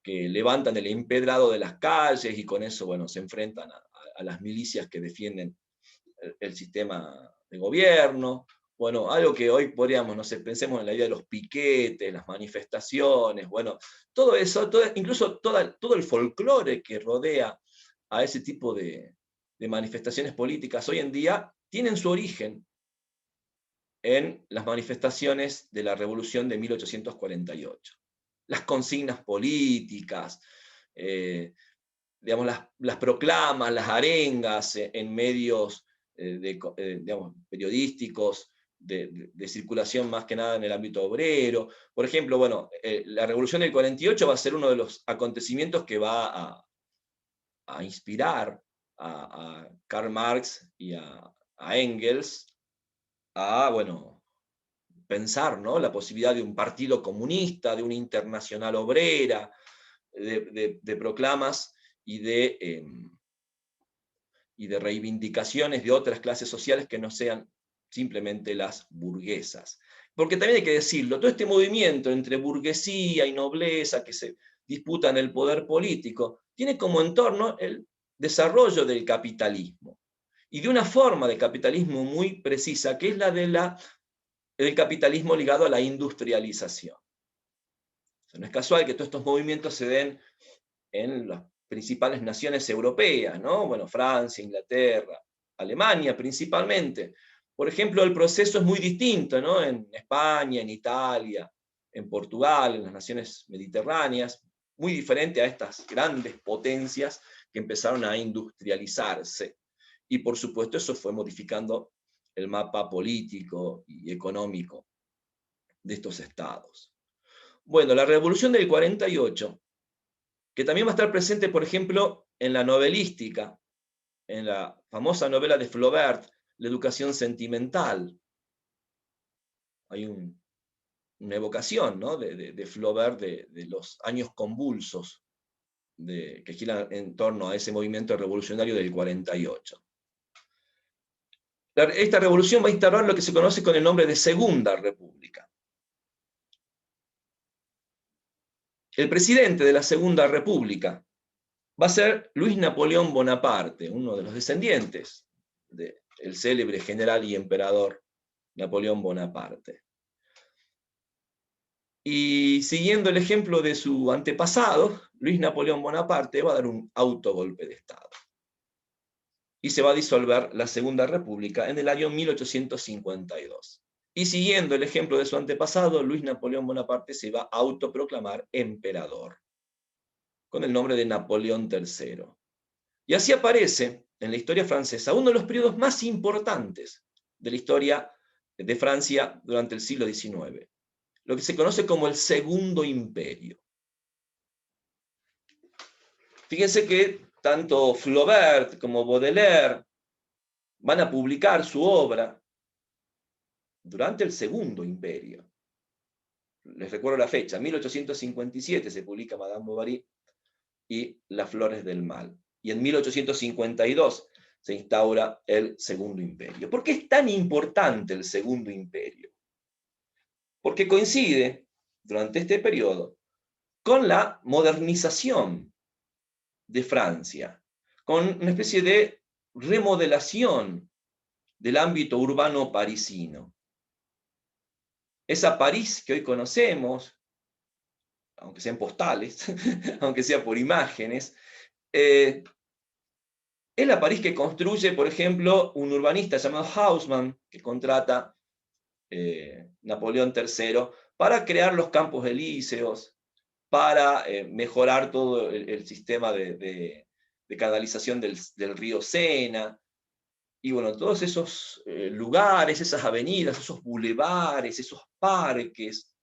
que levantan el empedrado de las calles y con eso, bueno, se enfrentan a las milicias que defienden el sistema de gobierno. Bueno, algo que hoy podríamos, no sé, pensemos en la idea de los piquetes, las manifestaciones, bueno, todo eso, incluso todo el folclore que rodea a ese tipo de manifestaciones políticas hoy en día, tienen su origen en las manifestaciones de la Revolución de 1848. Las consignas políticas, digamos, las proclamas, las arengas en medios digamos, periodísticos, de circulación más que nada en el ámbito obrero. Por ejemplo, bueno, la Revolución del 48 va a ser uno de los acontecimientos que va a inspirar a Karl Marx y a Engels a, bueno, pensar, ¿no?, la posibilidad de un partido comunista, de una internacional obrera, de proclamas y de reivindicaciones de otras clases sociales que no sean simplemente las burguesas. Porque también hay que decirlo, todo este movimiento entre burguesía y nobleza que se disputan el poder político, tiene como entorno el desarrollo del capitalismo. Y de una forma de capitalismo muy precisa, que es la del capitalismo ligado a la industrialización. O sea, no es casual que todos estos movimientos se den en las principales naciones europeas, ¿no? Bueno, Francia, Inglaterra, Alemania principalmente. Por ejemplo, el proceso es muy distinto, ¿no?, en España, en Italia, en Portugal, en las naciones mediterráneas, muy diferente a estas grandes potencias que empezaron a industrializarse. Y por supuesto eso fue modificando el mapa político y económico de estos estados. Bueno, la Revolución del 48, que también va a estar presente, por ejemplo, en la novelística, en la famosa novela de Flaubert, La educación sentimental. Hay una evocación, ¿no?, de Flaubert de los años convulsos que giran en torno a ese movimiento revolucionario del 48. Esta revolución va a instaurar lo que se conoce con el nombre de Segunda República. El presidente de la Segunda República va a ser Luis Napoleón Bonaparte, uno de los descendientes del célebre general y emperador Napoleón Bonaparte. Y siguiendo el ejemplo de su antepasado, Luis Napoleón Bonaparte va a dar un autogolpe de Estado. Y se va a disolver la Segunda República en el año 1852. Y siguiendo el ejemplo de su antepasado, Luis Napoleón Bonaparte se va a autoproclamar emperador, con el nombre de Napoleón III. Y así aparece en la historia francesa uno de los periodos más importantes de la historia de Francia durante el siglo XIX, lo que se conoce como el Segundo Imperio. Fíjense que tanto Flaubert como Baudelaire van a publicar su obra durante el Segundo Imperio. Les recuerdo la fecha, 1857 se publica Madame Bovary y Las Flores del Mal. Y en 1852 se instaura el Segundo Imperio. ¿Por qué es tan importante el Segundo Imperio? Porque coincide, durante este periodo, con la modernización de Francia, con una especie de remodelación del ámbito urbano parisino. Esa París que hoy conocemos, aunque sean postales, aunque sea por imágenes, es la París que construye, por ejemplo, un urbanista llamado Haussmann, que contrata Napoleón III para crear los Campos Elíseos, para mejorar todo el sistema de canalización del río Sena, y bueno, todos esos lugares, esas avenidas, esos bulevares, esos parques,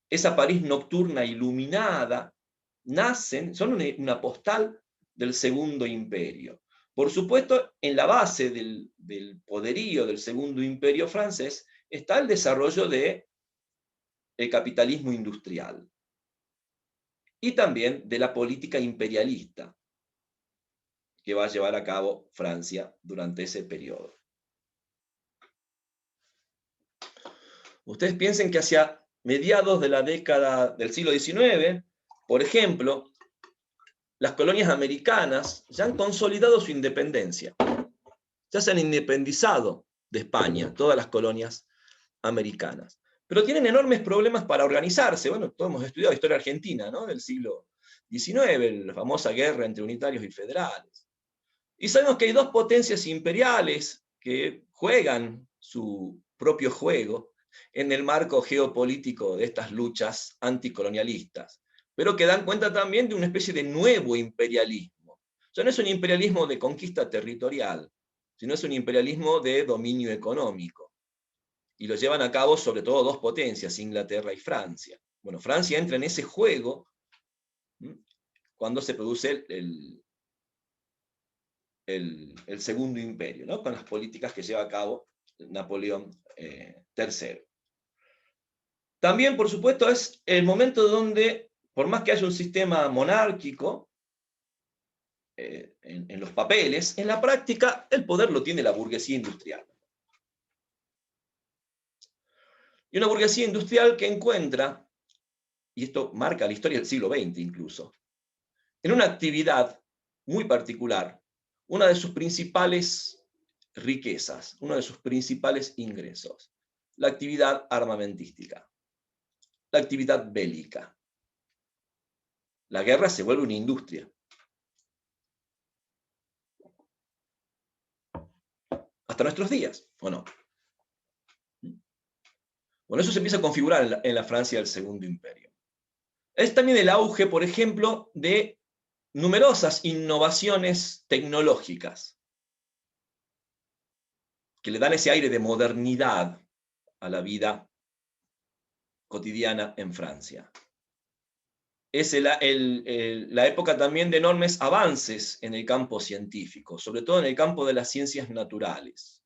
esa París nocturna iluminada, son una postal del Segundo Imperio. Por supuesto, en la base del poderío del Segundo Imperio francés está el desarrollo del capitalismo industrial y también de la política imperialista que va a llevar a cabo Francia durante ese periodo. Ustedes piensen que hacia mediados de la década del siglo XIX, Por ejemplo, las colonias americanas ya han consolidado su independencia. Ya se han independizado de España, todas las colonias americanas. Pero tienen enormes problemas para organizarse. Bueno, todos hemos estudiado historia argentina, ¿no? Del siglo XIX, la famosa guerra entre unitarios y federales. Y sabemos que hay dos potencias imperiales que juegan su propio juego en el marco geopolítico de estas luchas anticolonialistas, pero que dan cuenta también de una especie de nuevo imperialismo. Ya no es un imperialismo de conquista territorial, sino es un imperialismo de dominio económico. Y lo llevan a cabo sobre todo dos potencias, Inglaterra y Francia. Bueno, Francia entra en ese juego cuando se produce el Segundo Imperio, ¿no? Con las políticas que lleva a cabo Napoleón III. También, por supuesto, es el momento donde, por más que haya un sistema monárquico, en los papeles, en la práctica el poder lo tiene la burguesía industrial. Y una burguesía industrial que encuentra, y esto marca la historia del siglo XX incluso, en una actividad muy particular, una de sus principales riquezas, uno de sus principales ingresos, la actividad armamentística, la actividad bélica. La guerra se vuelve una industria. Hasta nuestros días, ¿o no? Bueno, eso se empieza a configurar en la Francia del Segundo Imperio. Es también el auge, por ejemplo, de numerosas innovaciones tecnológicas que le dan ese aire de modernidad a la vida cotidiana en Francia. Es la época también de enormes avances en el campo científico, sobre todo en el campo de las ciencias naturales.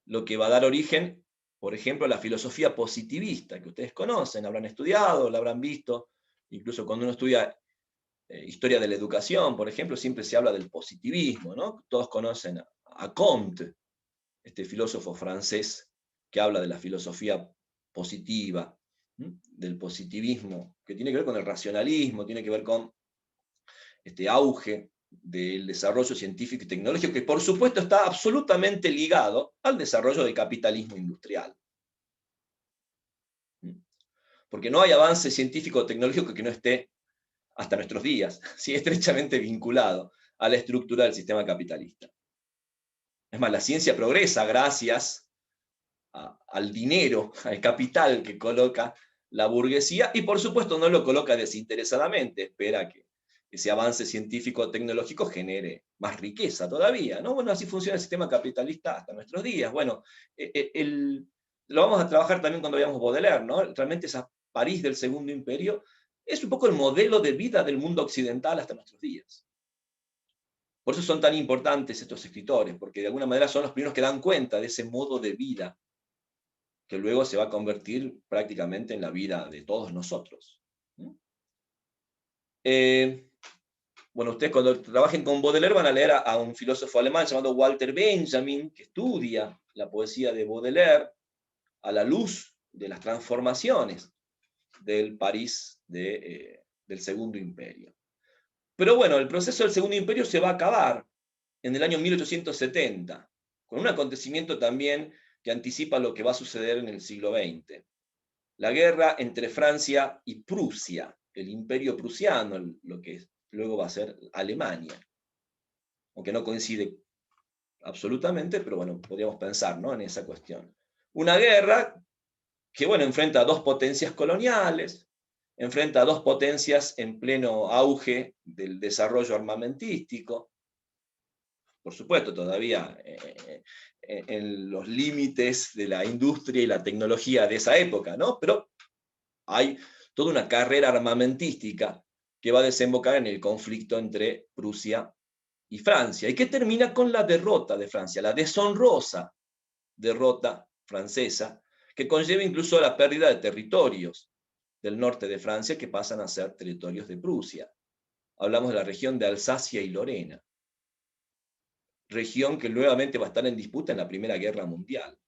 Lo que va a dar origen, por ejemplo, a la filosofía positivista, que ustedes conocen, habrán estudiado, la habrán visto, incluso cuando uno estudia historia de la educación, por ejemplo, siempre se habla del positivismo, ¿no? Todos conocen a Comte, este filósofo francés que habla de la filosofía positiva, del positivismo, que tiene que ver con el racionalismo, tiene que ver con este auge del desarrollo científico y tecnológico, que por supuesto está absolutamente ligado al desarrollo del capitalismo industrial. Porque no hay avance científico o tecnológico que no esté, hasta nuestros días, ¿sí? Estrechamente vinculado a la estructura del sistema capitalista. Es más, la ciencia progresa gracias al dinero, al capital que coloca la burguesía, y por supuesto no lo coloca desinteresadamente, espera que ese avance científico-tecnológico genere más riqueza todavía, ¿no? Bueno, así funciona el sistema capitalista hasta nuestros días. Bueno, lo vamos a trabajar también cuando veamos Baudelaire, ¿no? Realmente esa París del Segundo Imperio es un poco el modelo de vida del mundo occidental hasta nuestros días. Por eso son tan importantes estos escritores, porque de alguna manera son los primeros que dan cuenta de ese modo de vida que luego se va a convertir prácticamente en la vida de todos nosotros. Bueno, ustedes cuando trabajen con Baudelaire van a leer a un filósofo alemán llamado Walter Benjamin, que estudia la poesía de Baudelaire a la luz de las transformaciones del París del Segundo Imperio. Pero bueno, el proceso del Segundo Imperio se va a acabar en el año 1870, con un acontecimiento también que anticipa lo que va a suceder en el siglo XX. La guerra entre Francia y Prusia, el imperio prusiano, lo que luego va a ser Alemania. Aunque no coincide absolutamente, pero bueno, podríamos pensar, ¿no?, en esa cuestión. Una guerra que, bueno, enfrenta a dos potencias coloniales, enfrenta a dos potencias en pleno auge del desarrollo armamentístico, por supuesto, todavía en los límites de la industria y la tecnología de esa época, ¿no? Pero hay toda una carrera armamentística que va a desembocar en el conflicto entre Prusia y Francia, y que termina con la derrota de Francia, la deshonrosa derrota francesa, que conlleva incluso la pérdida de territorios del norte de Francia que pasan a ser territorios de Prusia. Hablamos de la región de Alsacia y Lorena, región que nuevamente va a estar en disputa en la Primera Guerra Mundial.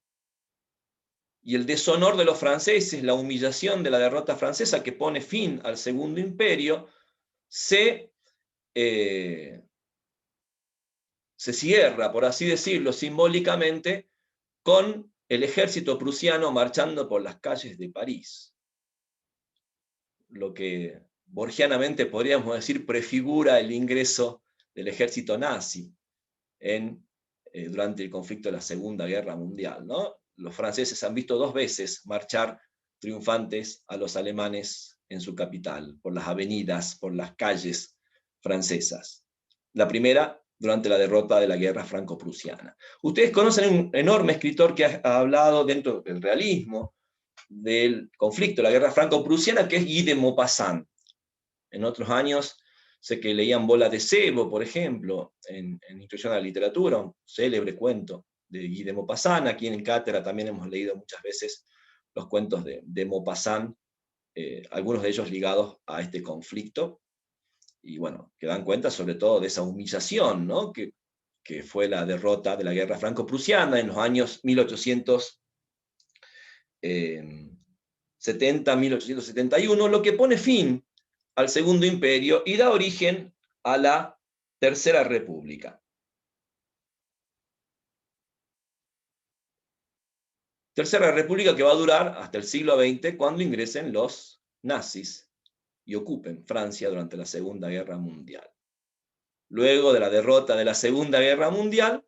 y el deshonor de los franceses, la humillación de la derrota francesa que pone fin al Segundo Imperio, se cierra, por así decirlo, simbólicamente, con el ejército prusiano marchando por las calles de París. Lo que borgianamente podríamos decir prefigura el ingreso del ejército nazi durante el conflicto de la Segunda Guerra Mundial, ¿no? Los franceses han visto 2 veces marchar triunfantes a los alemanes en su capital, por las avenidas, por las calles francesas. La primera, durante la derrota de la guerra franco-prusiana. Ustedes conocen un enorme escritor que ha hablado dentro del realismo del conflicto, la guerra franco-prusiana, que es Guy de Maupassant. En otros años, sé que leían Bola de Cebo, por ejemplo, en Introducción a la Literatura, un célebre cuento de Guy de Maupassant. Aquí en cátedra también hemos leído muchas veces los cuentos de Maupassant, algunos de ellos ligados a este conflicto, y bueno, que dan cuenta sobre todo de esa humillación, ¿no? que fue la derrota de la guerra franco-prusiana en los años 1870-1871, lo que pone fin al Segundo Imperio y da origen a la Tercera República. Tercera República que va a durar hasta el siglo XX, cuando ingresen los nazis y ocupen Francia durante la Segunda Guerra Mundial. Luego de la derrota de la Segunda Guerra Mundial,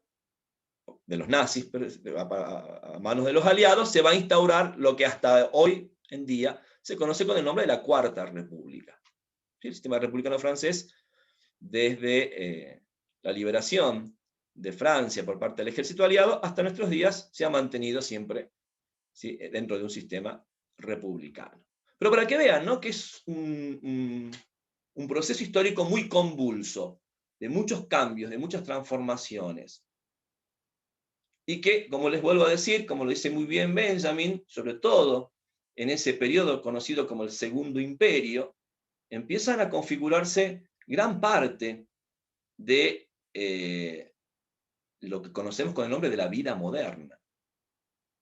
de los nazis a manos de los aliados, se va a instaurar lo que hasta hoy en día se conoce con el nombre de la Cuarta República. El sistema republicano francés, desde la liberación de Francia por parte del ejército aliado hasta nuestros días, se ha mantenido siempre, ¿sí?, dentro de un sistema republicano. Pero para que vean, ¿no?, que es un proceso histórico muy convulso, de muchos cambios, de muchas transformaciones, y que, como les vuelvo a decir, como lo dice muy bien Benjamin, sobre todo en ese periodo conocido como el Segundo Imperio, empiezan a configurarse gran parte de lo que conocemos con el nombre de la vida moderna.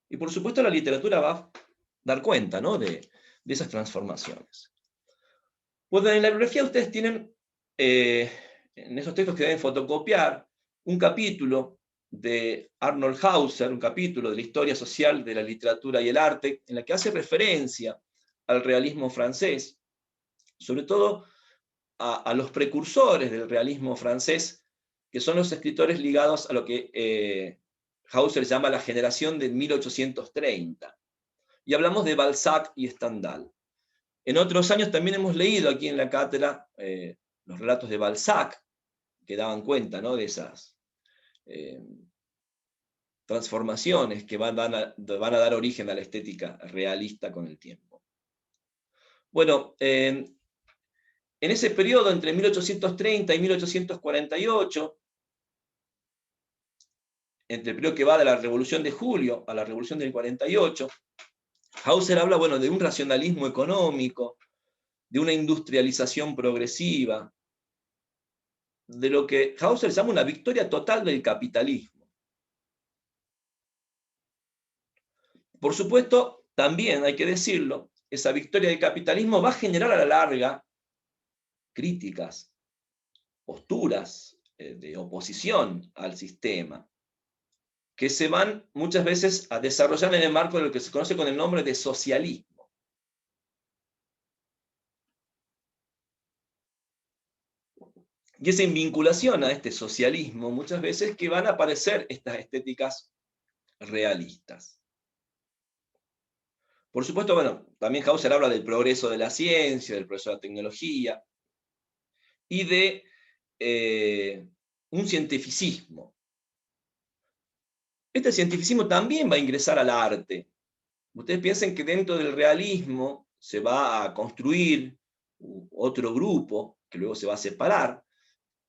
Y por supuesto la literatura va a dar cuenta, ¿no?, de esas transformaciones. Bueno, en la bibliografía ustedes tienen, en esos textos que deben fotocopiar, un capítulo de Arnold Hauser, un capítulo de la historia social de la literatura y el arte, en la que hace referencia al realismo francés, sobre todo a los precursores del realismo francés, que son los escritores ligados a lo que Hauser llama la generación de 1830. Y hablamos de Balzac y Stendhal. En otros años también hemos leído aquí en la cátedra los relatos de Balzac, que daban cuenta, ¿no?, de esas transformaciones que van a dar origen a la estética realista con el tiempo. Bueno, en ese periodo, entre 1830 y 1848, entre el periodo que va de la Revolución de Julio a la Revolución del 48, Hauser habla, bueno, de un racionalismo económico, de una industrialización progresiva, de lo que Hauser llama una victoria total del capitalismo. Por supuesto, también hay que decirlo, esa victoria del capitalismo va a generar a la larga críticas, posturas de oposición al sistema, que se van muchas veces a desarrollar en el marco de lo que se conoce con el nombre de socialismo. Y es en vinculación a este socialismo, muchas veces, que van a aparecer estas estéticas realistas. Por supuesto, bueno, también Hauser habla del progreso de la ciencia, del progreso de la tecnología, y de un cientificismo. Este cientificismo también va a ingresar al arte. Ustedes piensen que dentro del realismo se va a construir otro grupo, que luego se va a separar,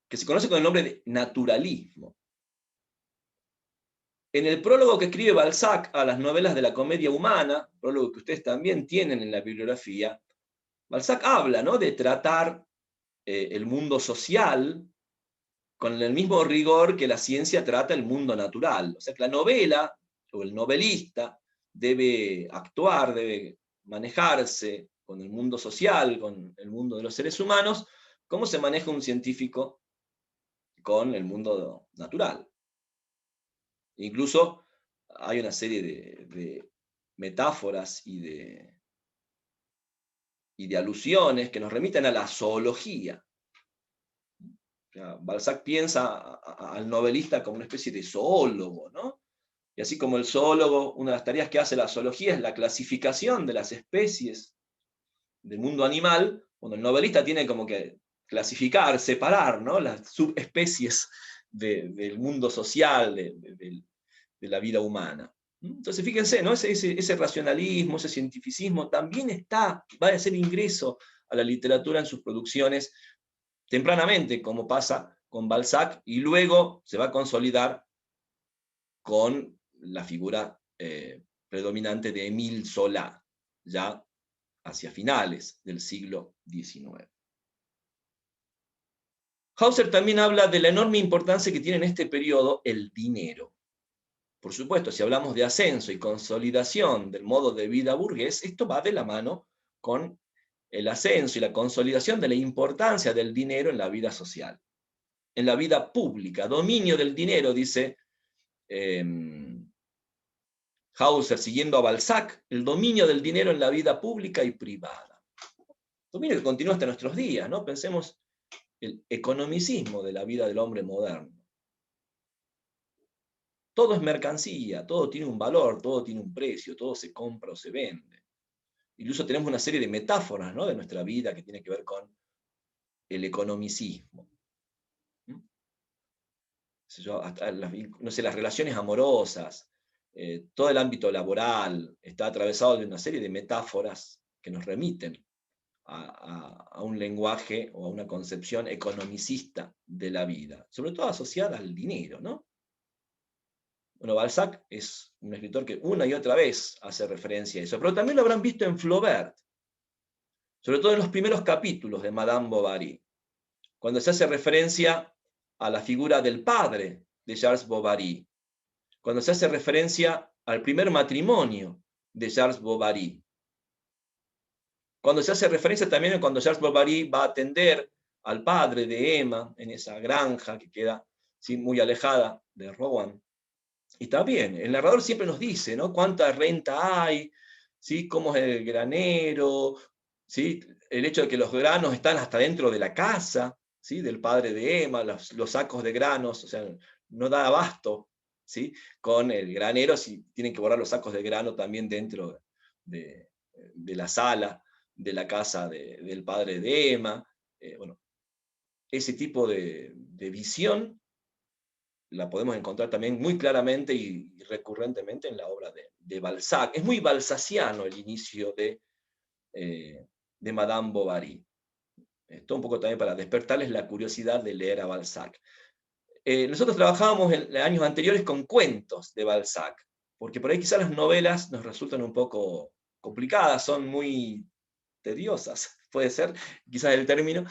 que se conoce con el nombre de naturalismo. En el prólogo que escribe Balzac a las novelas de la comedia humana, prólogo que ustedes también tienen en la bibliografía, Balzac habla, ¿no?, de tratar el mundo social con el mismo rigor que la ciencia trata el mundo natural. O sea que la novela, o el novelista, debe actuar, debe manejarse con el mundo social, con el mundo de los seres humanos, cómo se maneja un científico con el mundo natural. Incluso hay una serie de metáforas y de alusiones que nos remiten a la zoología. O sea, Balzac piensa al novelista como una especie de zoólogo, ¿no? Y así como el zoólogo, una de las tareas que hace la zoología es la clasificación de las especies del mundo animal, cuando el novelista tiene como que clasificar, separar, ¿no?, las subespecies del mundo social, de la vida humana. Entonces, fíjense, ¿no?, ese racionalismo, ese cientificismo también va a hacer ingreso a la literatura en sus producciones tempranamente, como pasa con Balzac, y luego se va a consolidar con la figura predominante de Émile Zola, ya hacia finales del siglo XIX. Hauser también habla de la enorme importancia que tiene en este periodo el dinero. Por supuesto, si hablamos de ascenso y consolidación del modo de vida burgués, esto va de la mano con el ascenso y la consolidación de la importancia del dinero en la vida social, en la vida pública. Dominio del dinero, dice Hauser, siguiendo a Balzac, el dominio del dinero en la vida pública y privada. Dominio que continúa hasta nuestros días, ¿no? Pensemos el economicismo de la vida del hombre moderno. Todo es mercancía, todo tiene un valor, todo tiene un precio, todo se compra o se vende. Incluso tenemos una serie de metáforas, ¿no?, de nuestra vida que tiene que ver con el economicismo. No sé, las relaciones amorosas, todo el ámbito laboral está atravesado de una serie de metáforas que nos remiten a un lenguaje o a una concepción economicista de la vida, sobre todo asociada al dinero, ¿no? Bueno, Balzac es un escritor que una y otra vez hace referencia a eso, pero también lo habrán visto en Flaubert, sobre todo en los primeros capítulos de Madame Bovary, cuando se hace referencia a la figura del padre de Charles Bovary, cuando se hace referencia al primer matrimonio de Charles Bovary, cuando se hace referencia también a cuando Charles Bovary va a atender al padre de Emma en esa granja que queda, ¿sí?, muy alejada de Rouen. Y está bien, el narrador siempre nos dice, ¿no?, cuánta renta hay, ¿sí?, cómo es el granero, ¿sí?, el hecho de que los granos están hasta dentro de la casa, ¿sí?, del padre de Emma, los sacos de granos, o sea, no da abasto, ¿sí?, con el granero, si tienen que borrar los sacos de grano también dentro de la sala de la casa del padre de Emma. Bueno, ese tipo de visión la podemos encontrar también muy claramente y recurrentemente en la obra de Balzac. Es muy balzaciano el inicio de Madame Bovary. Esto un poco también para despertarles la curiosidad de leer a Balzac. Nosotros trabajábamos en años anteriores con cuentos de Balzac, porque por ahí quizás las novelas nos resultan un poco complicadas, son muy tediosas, puede ser, quizás el término,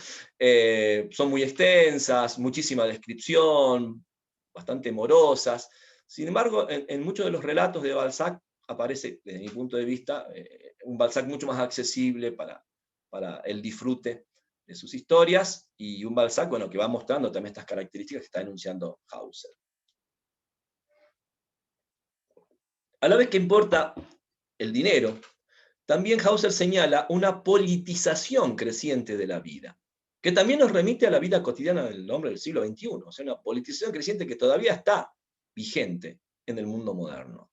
son muy extensas, muchísima descripción, bastante morosas. Sin embargo, en muchos de los relatos de Balzac aparece, desde mi punto de vista, un Balzac mucho más accesible para el disfrute de sus historias, y un Balzac, bueno, que va mostrando también estas características que está enunciando Hauser. A la vez que importa el dinero, también Hauser señala una politización creciente de la vida, que también nos remite a la vida cotidiana del hombre del siglo XXI, o sea, una politización creciente que todavía está vigente en el mundo moderno.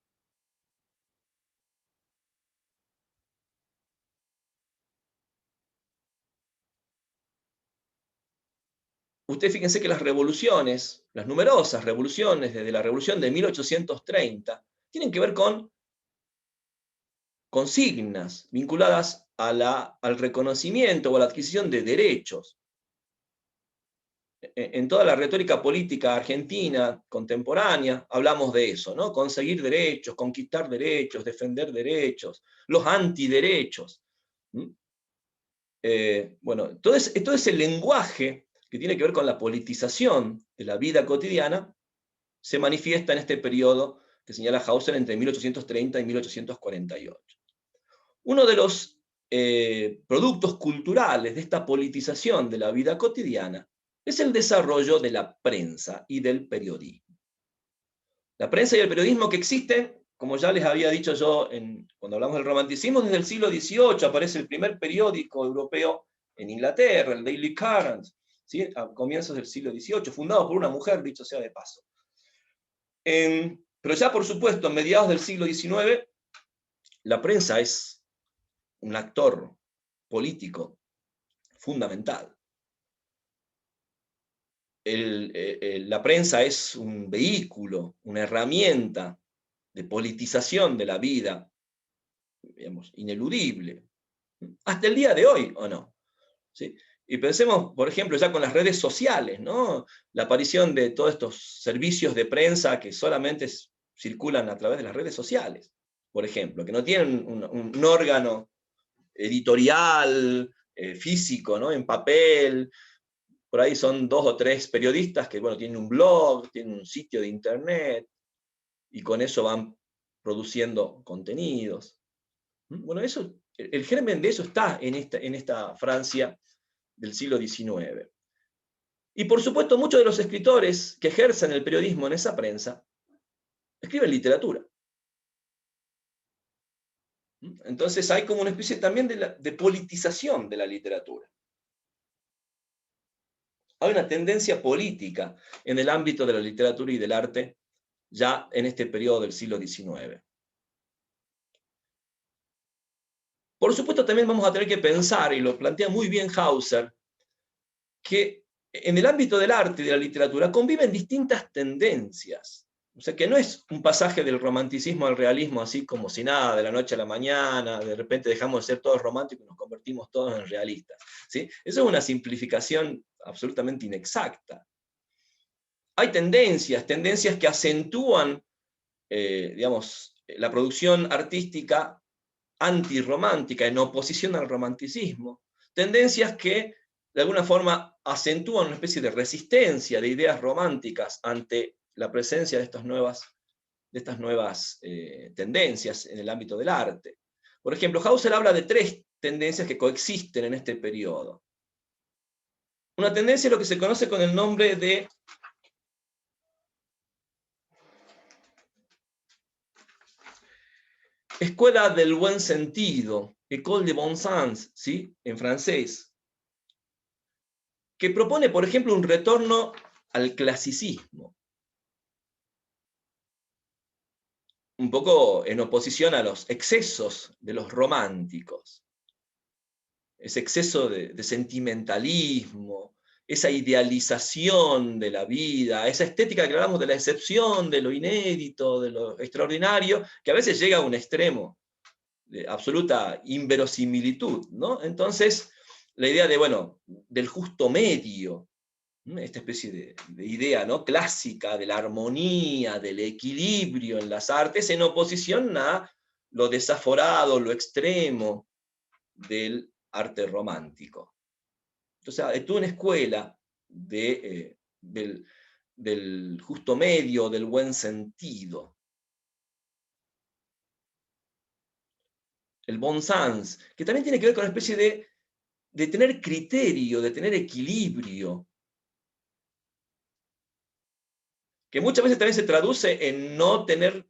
Ustedes fíjense que las revoluciones, las numerosas revoluciones, desde la revolución de 1830, tienen que ver con consignas vinculadas al reconocimiento o a la adquisición de derechos. En toda la retórica política argentina contemporánea hablamos de eso, ¿no? Conseguir derechos, conquistar derechos, defender derechos, los antiderechos. Bueno, todo ese lenguaje que tiene que ver con la politización de la vida cotidiana se manifiesta en este periodo que señala Hauser entre 1830 y 1848. Uno de los productos culturales de esta politización de la vida cotidiana es el desarrollo de la prensa y del periodismo. La prensa y el periodismo que existen, como ya les había dicho yo cuando hablamos del romanticismo, desde el siglo XVIII aparece el primer periódico europeo en Inglaterra, el Daily Current, ¿sí? A comienzos del siglo XVIII, fundado por una mujer, dicho sea de paso. Pero ya, por supuesto, a mediados del siglo XIX, la prensa es un actor político fundamental. La prensa es un vehículo, una herramienta de politización de la vida, digamos, ineludible, hasta el día de hoy, ¿o no? ¿Sí? Y pensemos, por ejemplo, ya con las redes sociales, ¿no? La aparición de todos estos servicios de prensa que solamente circulan a través de las redes sociales, por ejemplo, que no tienen un órgano editorial, físico, ¿no? En papel. Por ahí son 2 o 3 periodistas que, bueno, tienen un blog, tienen un sitio de internet, y con eso van produciendo contenidos. Bueno, el germen de eso está en esta Francia del siglo XIX. Y por supuesto, muchos de los escritores que ejercen el periodismo en esa prensa escriben literatura. Entonces hay como una especie también de politización de la literatura. Hay una tendencia política en el ámbito de la literatura y del arte ya en este periodo del siglo XIX. Por supuesto, también vamos a tener que pensar, y lo plantea muy bien Hauser, que en el ámbito del arte y de la literatura conviven distintas tendencias. O sea, que no es un pasaje del romanticismo al realismo así como si nada, de la noche a la mañana, de repente dejamos de ser todos románticos y nos convertimos todos en realistas, ¿sí? Eso es una simplificación absolutamente inexacta. Hay tendencias que acentúan, digamos, la producción artística antirromántica, en oposición al romanticismo. Tendencias que, de alguna forma, acentúan una especie de resistencia de ideas románticas ante la presencia de estas nuevas tendencias en el ámbito del arte. Por ejemplo, Hauser habla de 3 tendencias que coexisten en este periodo. Una tendencia es lo que se conoce con el nombre de escuela del buen sentido, École de bon sens, ¿sí? En francés, que propone, por ejemplo, un retorno al clasicismo, un poco en oposición a los excesos de los románticos, ese exceso de sentimentalismo, esa idealización de la vida, esa estética que hablamos de la excepción, de lo inédito, de lo extraordinario, que a veces llega a un extremo de absoluta inverosimilitud, ¿no? Entonces, la idea de, bueno, del justo medio, esta especie de idea, ¿no? Clásica de la armonía, del equilibrio en las artes, en oposición a lo desaforado, lo extremo del arte romántico. Entonces, hay toda una escuela del justo medio, del buen sentido. El bon sens, que también tiene que ver con una especie de tener criterio, de tener equilibrio, que muchas veces también se traduce en no tener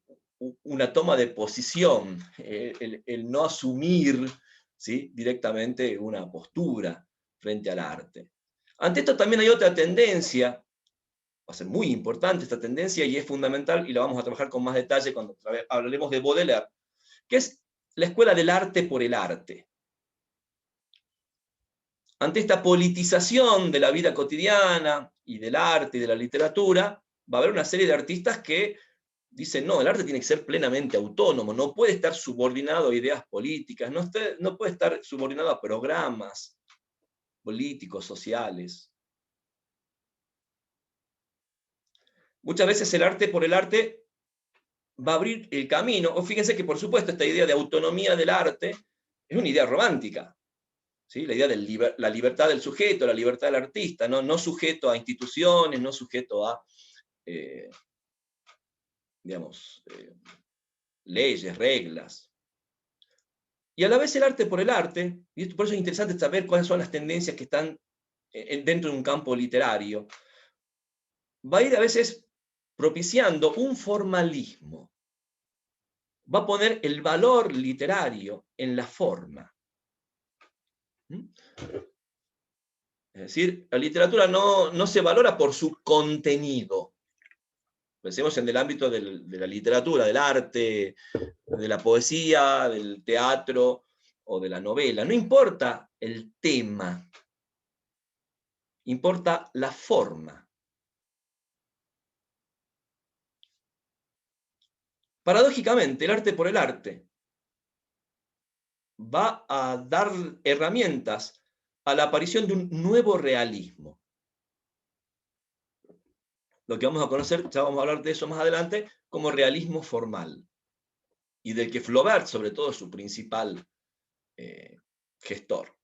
una toma de posición, el no asumir, ¿sí? Directamente una postura frente al arte. Ante esto también hay otra tendencia, va a ser muy importante esta tendencia y es fundamental, y la vamos a trabajar con más detalle cuando hablaremos de Baudelaire, que es la escuela del arte por el arte. Ante esta politización de la vida cotidiana y del arte y de la literatura, va a haber una serie de artistas que dicen, no, el arte tiene que ser plenamente autónomo, no puede estar subordinado a ideas políticas, no puede estar subordinado a programas políticos, sociales. Muchas veces el arte por el arte va a abrir el camino, o fíjense que por supuesto esta idea de autonomía del arte es una idea romántica, ¿sí? La idea de la libertad del sujeto, la libertad del artista, no sujeto a instituciones, no sujeto a digamos, leyes, reglas. Y a la vez el arte por el arte, y por eso es interesante saber cuáles son las tendencias que están dentro de un campo literario, va a ir a veces propiciando un formalismo. Va a poner el valor literario en la forma. Es decir, la literatura no se valora por su contenido. Pensemos en el ámbito de la literatura, del arte, de la poesía, del teatro o de la novela. No importa el tema, importa la forma. Paradójicamente, el arte por el arte va a dar herramientas a la aparición de un nuevo realismo. Lo que vamos a conocer, ya vamos a hablar de eso más adelante, como realismo formal. Y del que Flaubert, sobre todo, es su principal gestor.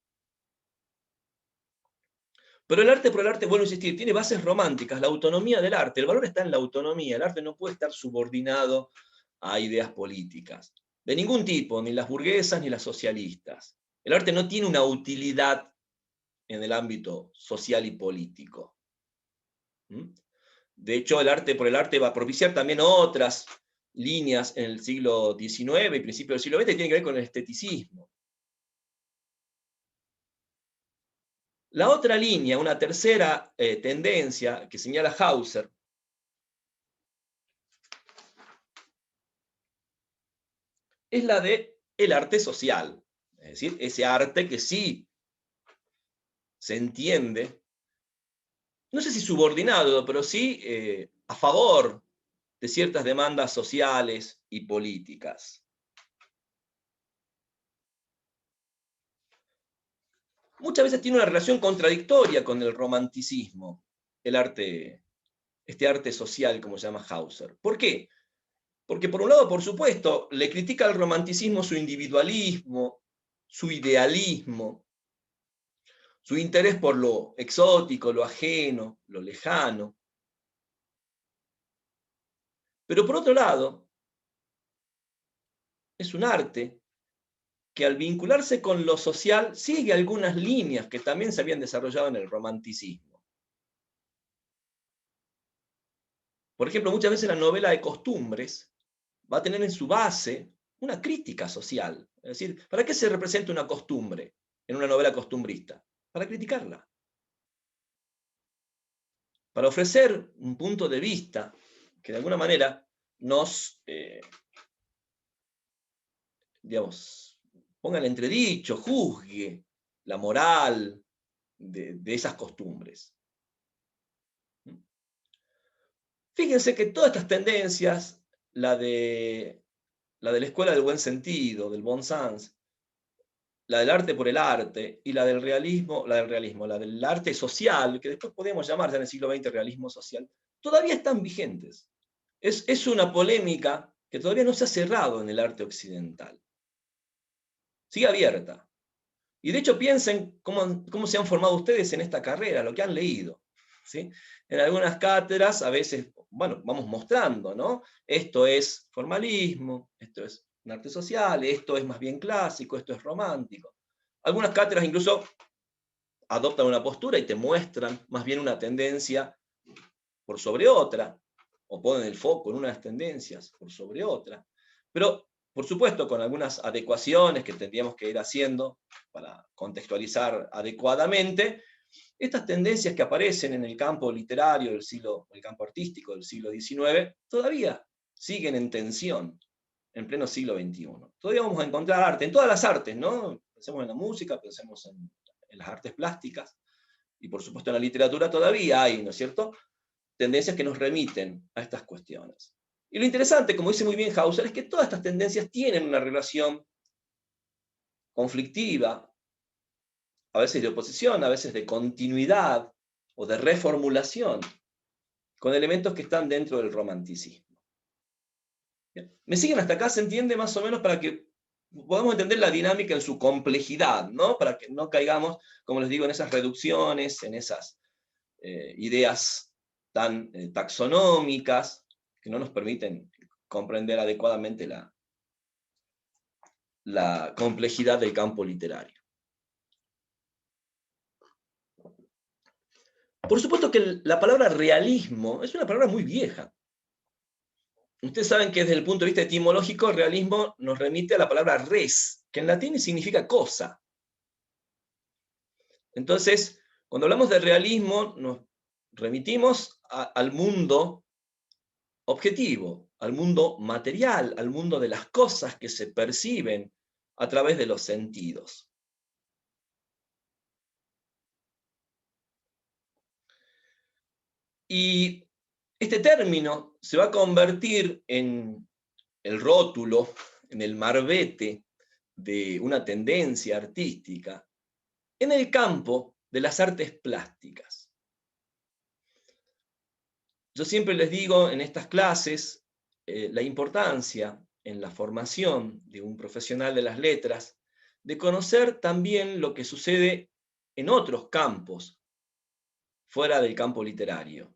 Pero el arte por el arte, vuelvo a insistir, tiene bases románticas, la autonomía del arte, el valor está en la autonomía, el arte no puede estar subordinado a ideas políticas, de ningún tipo, ni las burguesas ni las socialistas. El arte no tiene una utilidad en el ámbito social y político. De hecho, el arte por el arte va a propiciar también otras líneas en el siglo XIX y principios del siglo XX que tienen que ver con el esteticismo. La otra línea, una tercera tendencia que señala Hauser, es la de el arte social. Es decir, ese arte que sí se entiende, no sé si subordinado, pero sí a favor de ciertas demandas sociales y políticas. Muchas veces tiene una relación contradictoria con el romanticismo, el arte, este arte social, como se llama Hauser. ¿Por qué? Porque por un lado, por supuesto, le critica al romanticismo su individualismo, su idealismo, su interés por lo exótico, lo ajeno, lo lejano. Pero por otro lado, es un arte que al vincularse con lo social sigue algunas líneas que también se habían desarrollado en el romanticismo. Por ejemplo, muchas veces la novela de costumbres va a tener en su base una crítica social. Es decir, ¿para qué se representa una costumbre en una novela costumbrista? Para criticarla. Para ofrecer un punto de vista que de alguna manera nos, digamos, ponga en entredicho, juzgue la moral de esas costumbres. Fíjense que todas estas tendencias, la de la escuela del buen sentido, del bon sens, la del arte por el arte y la del arte social, que después podemos llamar ya en el siglo XX realismo social, todavía están vigentes. Es una polémica que todavía no se ha cerrado en el arte occidental. Sigue abierta. Y de hecho piensen cómo se han formado ustedes en esta carrera, lo que han leído. ¿Sí? En algunas cátedras a veces, bueno, vamos mostrando, ¿no? Esto es formalismo, esto es un arte social, esto es más bien clásico, esto es romántico. Algunas cátedras incluso adoptan una postura y te muestran más bien una tendencia por sobre otra, o ponen el foco en unas tendencias por sobre otra. Pero, por supuesto, con algunas adecuaciones que tendríamos que ir haciendo para contextualizar adecuadamente, estas tendencias que aparecen en el campo literario el campo artístico del siglo XIX, todavía siguen en tensión en pleno siglo XXI. Todavía vamos a encontrar arte, en todas las artes, ¿no? Pensemos en la música, pensemos en las artes plásticas, y por supuesto en la literatura todavía hay, ¿no es cierto?, tendencias que nos remiten a estas cuestiones. Y lo interesante, como dice muy bien Hauser, es que todas estas tendencias tienen una relación conflictiva, a veces de oposición, a veces de continuidad o de reformulación, con elementos que están dentro del romanticismo. ¿Bien? ¿Me siguen hasta acá? ¿Se entiende más o menos para que podamos entender la dinámica en su complejidad, ¿no? Para que no caigamos, como les digo, en esas reducciones, en esas ideas tan taxonómicas que no nos permiten comprender adecuadamente la complejidad del campo literario. Por supuesto que la palabra realismo es una palabra muy vieja. Ustedes saben que desde el punto de vista etimológico, el realismo nos remite a la palabra res, que en latín significa cosa. Entonces, cuando hablamos de realismo, nos remitimos al mundo objetivo, al mundo material, al mundo de las cosas que se perciben a través de los sentidos. Y este término se va a convertir en el rótulo, en el marbete de una tendencia artística en el campo de las artes plásticas. Yo siempre les digo en estas clases la importancia en la formación de un profesional de las letras de conocer también lo que sucede en otros campos fuera del campo literario.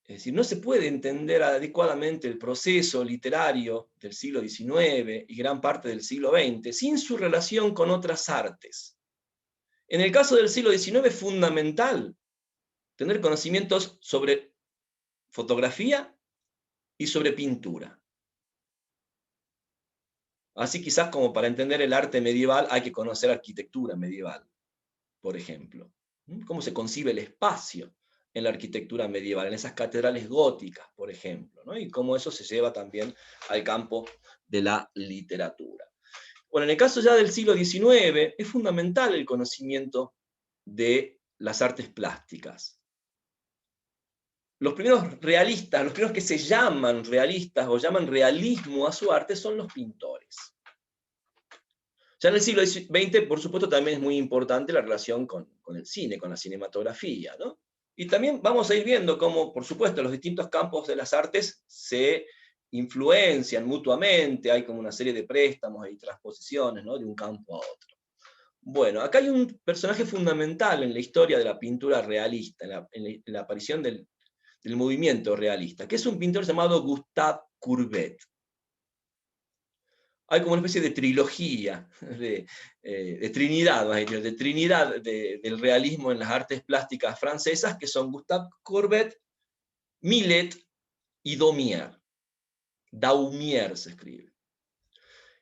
Es decir, no se puede entender adecuadamente el proceso literario del siglo XIX y gran parte del siglo XX sin su relación con otras artes. En el caso del siglo XIX es fundamental tener conocimientos sobre fotografía y sobre pintura. Así quizás como para entender el arte medieval hay que conocer arquitectura medieval, por ejemplo. Cómo se concibe el espacio en la arquitectura medieval, en esas catedrales góticas, por ejemplo, ¿no? Y cómo eso se lleva también al campo de la literatura. Bueno, en el caso ya del siglo XIX, es fundamental el conocimiento de las artes plásticas. Los primeros realistas, los primeros que se llaman realistas o llaman realismo a su arte son los pintores. Ya en el siglo XX, por supuesto, también es muy importante la relación con el cine, con la cinematografía, ¿no? Y también vamos a ir viendo cómo, por supuesto, los distintos campos de las artes se influencian mutuamente, hay como una serie de préstamos y transposiciones, ¿no?, de un campo a otro. Bueno, acá hay un personaje fundamental en la historia de la pintura realista, en la aparición del movimiento realista, que es un pintor llamado Gustave Courbet. Hay como una especie de trilogía, de trinidad, de trinidad del realismo en las artes plásticas francesas, que son Gustave Courbet, Millet y Daumier. Daumier se escribe.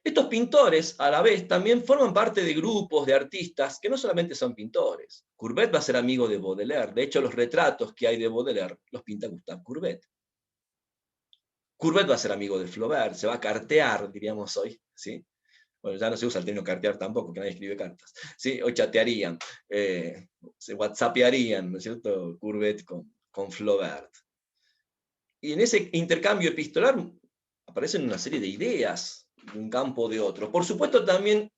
Estos pintores, a la vez, también forman parte de grupos de artistas que no solamente son pintores. Courbet va a ser amigo de Baudelaire. De hecho, los retratos que hay de Baudelaire los pinta Gustave Courbet. Courbet va a ser amigo de Flaubert, se va a cartear, diríamos hoy, ¿sí? Bueno, ya no se usa el término cartear tampoco, que nadie escribe cartas, ¿sí? Hoy chatearían, se whatsappearían, ¿no es cierto?, Courbet con Flaubert. Y en ese intercambio epistolar aparecen una serie de ideas de un campo o de otro. Por supuesto, también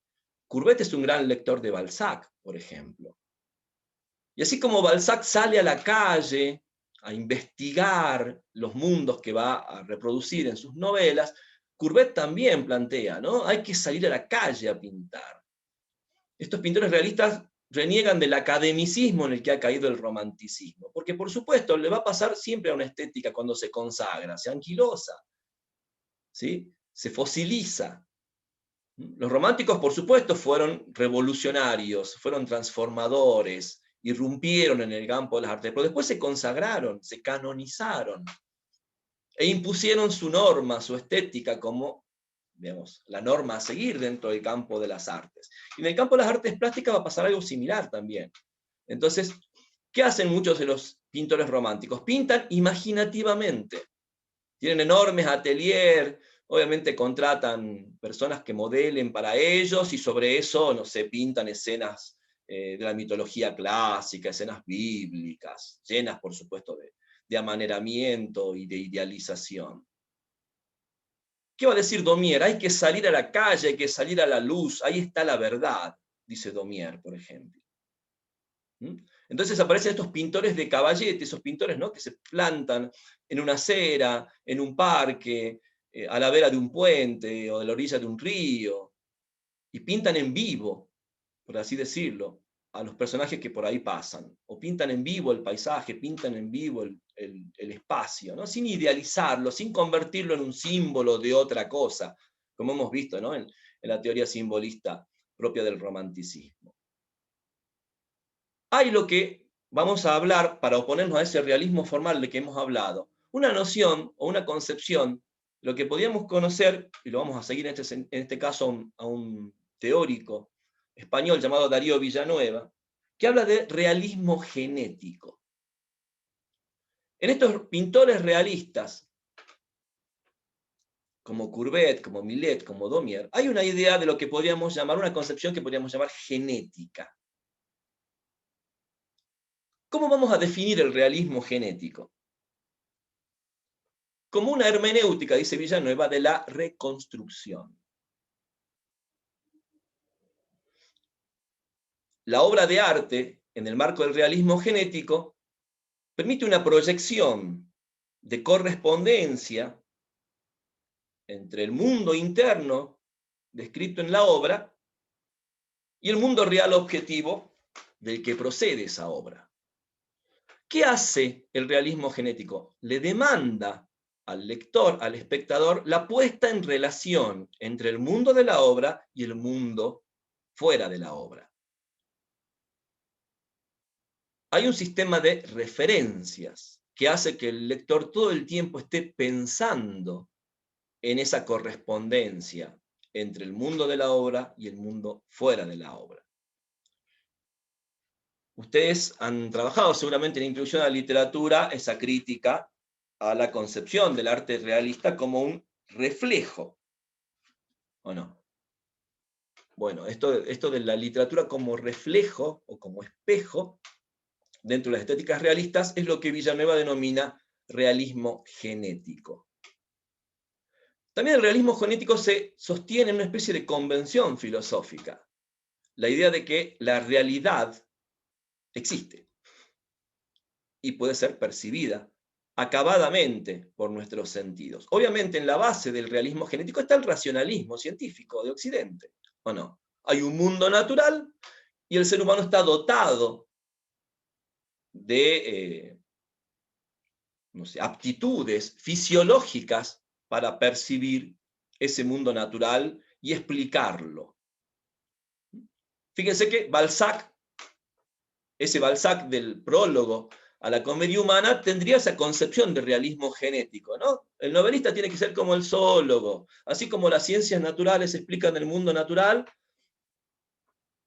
Courbet es un gran lector de Balzac, por ejemplo. Y así como Balzac sale a la calle a investigar los mundos que va a reproducir en sus novelas, Courbet también plantea, ¿no? Hay que salir a la calle a pintar. Estos pintores realistas reniegan del academicismo en el que ha caído el romanticismo, porque por supuesto le va a pasar siempre a una estética cuando se consagra, se anquilosa, ¿sí? Se fosiliza. Los románticos, por supuesto, fueron revolucionarios, fueron transformadores, irrumpieron en el campo de las artes, pero después se consagraron, se canonizaron, e impusieron su norma, su estética, como, digamos, la norma a seguir dentro del campo de las artes. Y en el campo de las artes plásticas va a pasar algo similar también. Entonces, ¿qué hacen muchos de los pintores románticos? Pintan imaginativamente. Tienen enormes ateliers, obviamente contratan personas que modelen para ellos, y sobre eso, no sé, pintan escenas de la mitología clásica, escenas bíblicas, llenas, por supuesto, de amaneramiento y de idealización. ¿Qué va a decir Daumier? Hay que salir a la calle, hay que salir a la luz, ahí está la verdad, dice Daumier, por ejemplo. Entonces aparecen estos pintores de caballete, esos pintores, ¿no?, que se plantan en una acera, en un parque, a la vera de un puente o de la orilla de un río, y pintan en vivo, por así decirlo, a los personajes que por ahí pasan, o pintan en vivo el paisaje, pintan en vivo el espacio, ¿no? Sin idealizarlo, sin convertirlo en un símbolo de otra cosa, como hemos visto, ¿no? en la teoría simbolista propia del romanticismo. Hay lo que vamos a hablar, para oponernos a ese realismo formal de que hemos hablado, una noción o una concepción, lo que podríamos conocer, y lo vamos a seguir en este caso a un teórico español llamado Darío Villanueva, que habla de realismo genético. En estos pintores realistas, como Courbet, como Millet, como Daumier, hay una idea de lo que podríamos llamar, una concepción que podríamos llamar genética. ¿Cómo vamos a definir el realismo genético? Como una hermenéutica, dice Villanueva, de la reconstrucción. La obra de arte, en el marco del realismo genético, permite una proyección de correspondencia entre el mundo interno descrito en la obra y el mundo real objetivo del que procede esa obra. ¿Qué hace el realismo genético? Le demanda al lector, al espectador, la puesta en relación entre el mundo de la obra y el mundo fuera de la obra. Hay un sistema de referencias que hace que el lector todo el tiempo esté pensando en esa correspondencia entre el mundo de la obra y el mundo fuera de la obra. Ustedes han trabajado seguramente en Introducción a la Literatura esa crítica a la concepción del arte realista como un reflejo, ¿o no? Bueno, esto de la literatura como reflejo o como espejo dentro de las estéticas realistas es lo que Villanueva denomina realismo genético. También el realismo genético se sostiene en una especie de convención filosófica, la idea de que la realidad existe y puede ser percibida acabadamente por nuestros sentidos. Obviamente en la base del realismo genético está el racionalismo científico de Occidente, ¿o no? Hay un mundo natural y el ser humano está dotado de no sé, aptitudes fisiológicas para percibir ese mundo natural y explicarlo. Fíjense que Balzac, ese Balzac del prólogo a la comedia humana, tendría esa concepción de realismo genético, ¿no? El novelista tiene que ser como el zoólogo. Así como las ciencias naturales explican el mundo natural,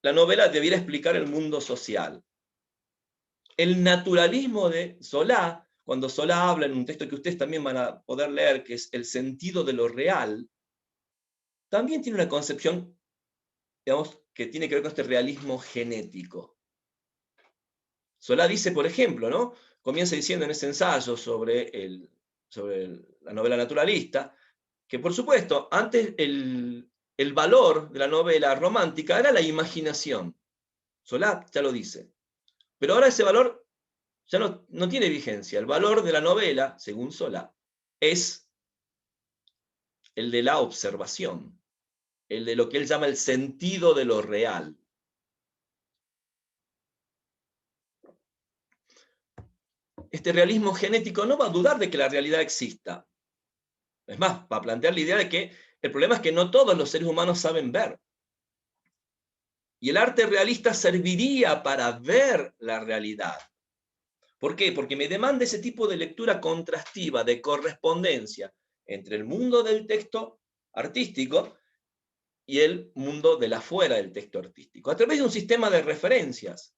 la novela debiera explicar el mundo social. El naturalismo de Solá, cuando Solá habla en un texto que ustedes también van a poder leer, que es El sentido de lo real, también tiene una concepción, digamos, que tiene que ver con este realismo genético. Solá dice, por ejemplo, ¿no? Comienza diciendo en ese ensayo sobre la novela naturalista, que por supuesto, antes el valor de la novela romántica era la imaginación. Solá ya lo dice. Pero ahora ese valor ya no tiene vigencia. El valor de la novela, según Solá, es el de la observación, el de lo que él llama el sentido de lo real. Este realismo genético no va a dudar de que la realidad exista. Es más, va a plantear la idea de que el problema es que no todos los seres humanos saben ver. Y el arte realista serviría para ver la realidad. ¿Por qué? Porque me demanda ese tipo de lectura contrastiva, de correspondencia entre el mundo del texto artístico y el mundo de la fuera del texto artístico, a través de un sistema de referencias,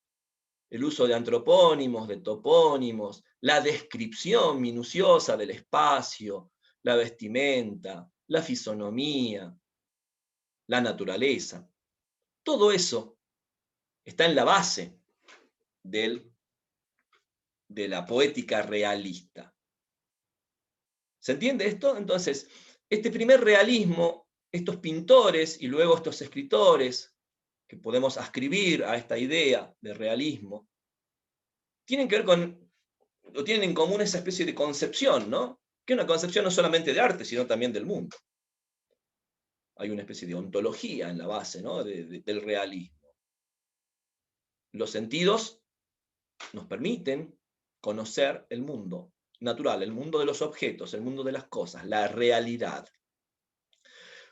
el uso de antropónimos, de topónimos, la descripción minuciosa del espacio, la vestimenta, la fisonomía, la naturaleza. Todo eso está en la base de la poética realista. ¿Se entiende esto? Entonces, este primer realismo, estos pintores y luego estos escritores que podemos ascribir a esta idea de realismo, tienen que ver con, o tienen en común esa especie de concepción, ¿no? Que es una concepción no solamente de arte, sino también del mundo. Hay una especie de ontología en la base, ¿no? del realismo. los sentidos nos permiten conocer el mundo natural, el mundo de los objetos, el mundo de las cosas, la realidad.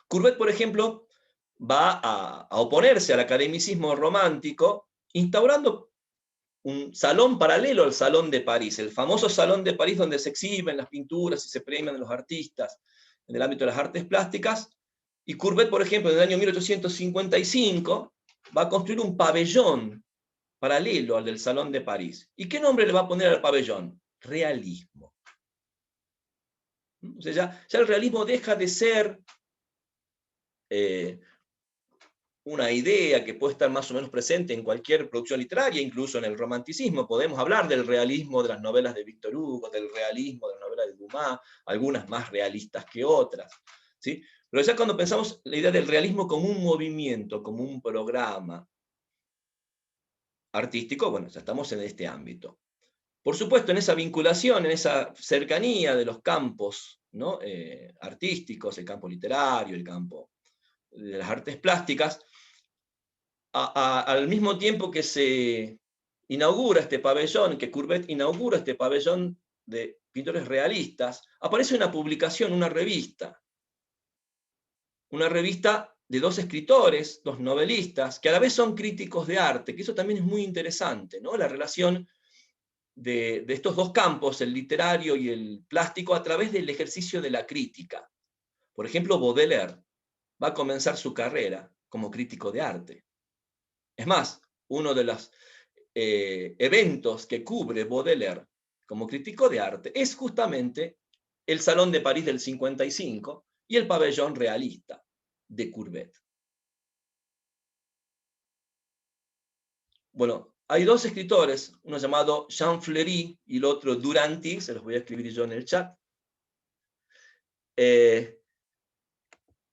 Courbet, por ejemplo, va a oponerse al academicismo romántico, instaurando un salón paralelo al Salón de París, el famoso Salón de París donde se exhiben las pinturas y se premian a los artistas en el ámbito de las artes plásticas. Y Courbet, por ejemplo, en el año 1855, va a construir un pabellón paralelo al del Salón de París. ¿Y qué nombre le va a poner al pabellón? Realismo. O sea, ya el realismo deja de ser una idea que puede estar más o menos presente en cualquier producción literaria, incluso en el romanticismo. Podemos hablar del realismo de las novelas de Víctor Hugo, del realismo de las novelas de Dumas, algunas más realistas que otras, ¿sí? Pero ya cuando pensamos la idea del realismo como un movimiento, como un programa artístico, bueno, ya estamos en este ámbito. Por supuesto, en esa vinculación, en esa cercanía de los campos, ¿no? Artísticos, el campo literario, el campo de las artes plásticas, al mismo tiempo que se inaugura este pabellón, que Courbet inaugura este pabellón de pintores realistas, aparece una publicación, una revista de dos escritores, dos novelistas, que a la vez son críticos de arte, que eso también es muy interesante, ¿no? La relación de estos dos campos, el literario y el plástico, a través del ejercicio de la crítica. Por ejemplo, Baudelaire va a comenzar su carrera como crítico de arte. Es más, uno de los eventos que cubre Baudelaire como crítico de arte es justamente el Salón de París del 55 y el pabellón realista de Courbet. Bueno, hay dos escritores, uno llamado Jean Fleury y el otro Duranty, se los voy a escribir yo en el chat, que